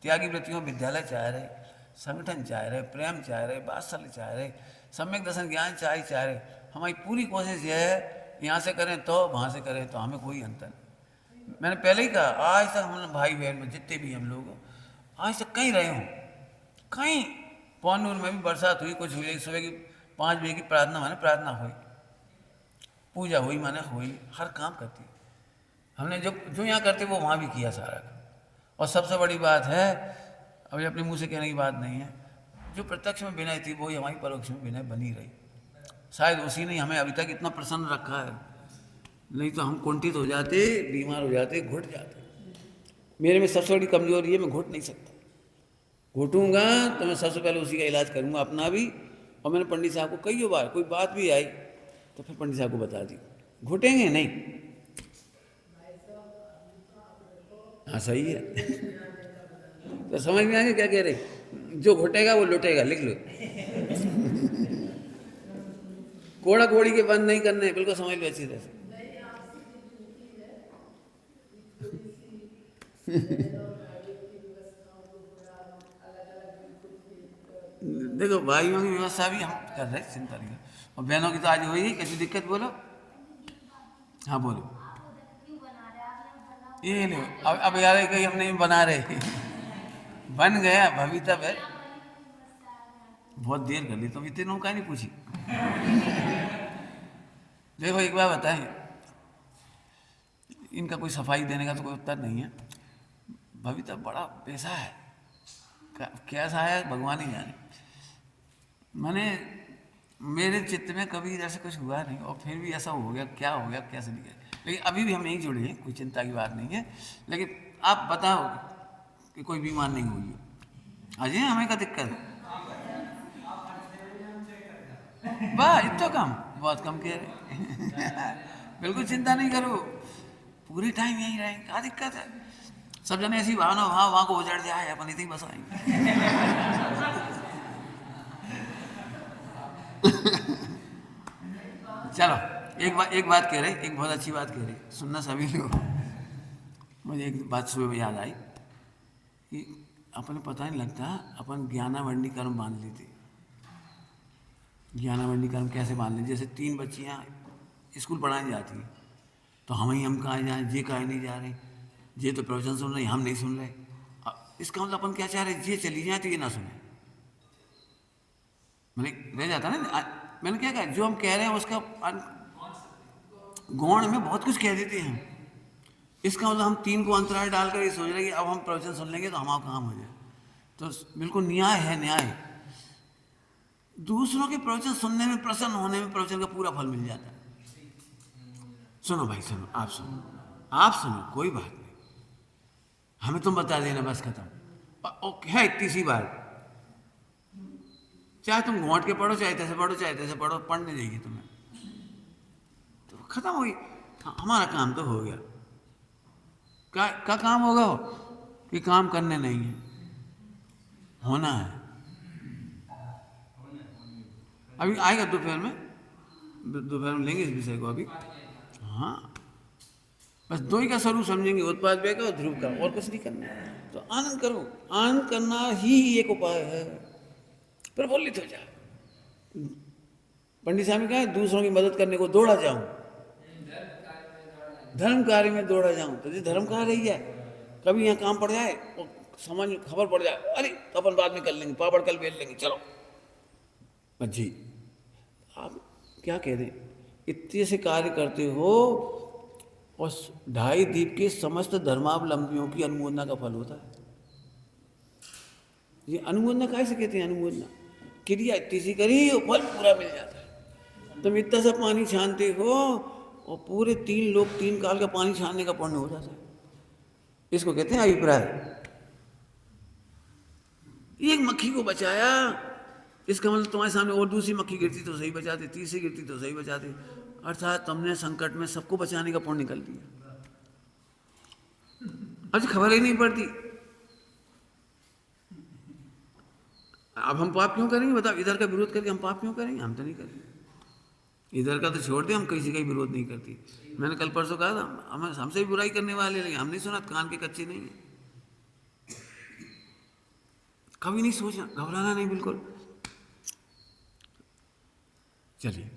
त्यागी वृत्तियों विद्यालय चाह रहे, संगठन चाह रहे, प्रेम चाह रहे, वात्सल्य चाह रहे, सम्यक दर्शन ज्ञान चाह रहे, हमारी पूरी कोशिश यह है, यहाँ से करें तो वहाँ से करें तो हमें कोई अंतर नहीं। मैंने पहले ही कहा, आज तक हम भाई बहन में जितने भी हम लोग आज तक कहीं रहे हों, कहीं पौनूर में भी बरसात हुई, कुछ हुई, सुबह की 5 बजे की प्रार्थना माने प्रार्थना हुई, पूजा हुई माने हुई, हर काम करती हमने, जो यहाँ करते वो वहाँ भी किया सारा। और सबसे बड़ी बात है, अभी अपने मुंह से कहने की बात नहीं है, जो प्रत्यक्ष में विनय थी वही हमारी परोक्ष में विनय बनी रही। शायद उसी ने हमें अभी तक इतना प्रसन्न रखा है, नहीं तो हम कुंठित हो जाते, बीमार हो जाते, घुट जाते। मेरे में सबसे बड़ी कमजोरी है, मैं घुट नहीं सकता। घुटूंगा तो मैं सबसे पहले उसी का इलाज करूंगा, अपना भी। और मैंने पंडित साहब को कई बार कोई बात भी आई तो फिर पंडित साहब को बता दी, घुटेंगे नहीं। हाँ सही है। तो समझ में आ गया क्या कह रहे? जो घुटेगा वो लुटेगा, लिख लो। कोड़ा कोड़ी के बंद नहीं करने, बिल्कुल समझ लो अच्छी तरह से। देखो भाइयों की व्यवस्था भी हम कर रहे, चिंता नहीं। और बहनों की तो आज हुई, कैसी दिक्कत बोलो? हाँ बोलो। ये लो, अब यार कहीं हम नहीं बना रहे। बन गया भवी तब है। बहुत देर कर ली तुम, इतने लोग नहीं पूछी। देखो एक बार बताएं, इनका कोई सफाई देने का तो कोई उत्तर नहीं है। भविता बड़ा पैसा है, कैसा है भगवान ही जाने। मैंने मेरे चित्त में कभी ऐसा कुछ हुआ नहीं, और फिर भी ऐसा हो गया, क्या हो गया कैसे नहीं गया। लेकिन अभी भी हम नहीं जुड़े हैं, कोई चिंता की बात नहीं है। लेकिन आप बताओ कि कोई बीमार नहीं हुई है, अजय हमें क्या दिक्कत है? वाह इतना कम, बहुत कम कह रहे। बिल्कुल चिंता नहीं करो, पूरी टाइम यहीं रहेंगे, क्या दिक्कत है? सब जने ऐसी भावना वहाँ को उजड़ जाए, अपन इतनी बस आएंगे। चलो एक बात कह रहे, एक बहुत अच्छी बात कह रहे, सुनना सभी लोग। मुझे एक बात सुबह याद आई कि अपन पता नहीं लगता, अपन ज्ञानावंडी कर्म बांध लेते। ज्ञानावंडी कर्म कैसे बांध लेते? जैसे 3 बच्चियाँ स्कूल पढ़ाने जाती हैं, तो हम कहाँ जाएँ, ये कहाँ नहीं जा रहे, ये तो प्रवचन सुन रहे, हम नहीं सुन रहे। इसका मतलब अपन क्या चाह रहे, ये चली जाए तो ये ना सुने। मैंने रह जाता ना, मैंने क्या कहा, जो हम कह रहे हैं उसका गौण में बहुत कुछ कह देते हैं। इसका मतलब हम 3 को अंतराल डालकर ये सोच रहे हैं कि अब हम प्रवचन सुन लेंगे तो हमारा काम हो जाए। तो बिल्कुल न्याय है, न्याय। दूसरों के प्रवचन सुनने में, प्रसन्न होने में प्रवचन का पूरा फल मिल जाता है। सुनो भाई सुनो, आप सुनो, कोई बात नहीं, हमें तुम बता देना, बस खत्म। है इतनी सी बात, चाहे तुम घोंट के पढ़ो, चाहे तैसे पढ़ो, पढ़ने देगी तुम्हें, तो खत्म हो गई। हमारा काम तो हो गया। क्या काम होगा? कि काम करने नहीं है, होना है। अभी आएगा दोपहर में लेंगे इस विषय को अभी। हाँ बस 2 ही का स्वरूप समझेंगे, उत्पाद व्यय का और ध्रुव का, और कुछ नहीं करना। तो आनंद करो, आनंद करना ही एक उपाय है, प्रफुल्लित हो जाए। पंडित साहब ने कहा दूसरों की मदद करने को दौड़ा जाऊं, धर्म कार्य में दौड़ा जाऊं। तो ये धर्म कार्य ही है। कभी यहाँ काम पड़ जाए और समझ खबर पड़ जाए, अरे तो अपन बाद में कर लेंगे, पापड़ कल बेल लेंगे, चलो जी। आप क्या कह रहे, इतने से कार्य करते हो और 2.5 दीप के समस्त धर्मावलंबियों की अनुमोदना का फल होता है। ये अनुमोदना कैसे कहते हैं? अनुमोदना क्रिया इतनी सी करी और फल पूरा मिल जाता है। तुम इतना सा पानी छानते हो और पूरे 3 लोग 3 काल का पानी छानने का पुण्य हो जाता है। इसको कहते हैं अभिप्राय। एक मक्खी को बचाया, इसका मतलब तुम्हारे सामने और दूसरी मक्खी गिरती तो सही बचाते, तीसरी गिरती तो सही बचाते, अर्थात तुमने संकट में सबको बचाने का पुण्य निकल दिया। आज खबर ही नहीं पड़ती। अब हम पाप क्यों करेंगे बताओ? इधर का विरोध करके हम पाप क्यों करेंगे? हम तो नहीं करेंगे। इधर का तो छोड़ दे, हम किसी का ही विरोध नहीं करती। मैंने कल परसों कहा था, हमसे भी बुराई करने वाले, लेकिन हम नहीं सुना, कान के कच्चे नहीं है। कभी नहीं सोचना, घबराना नहीं बिल्कुल। चलिए।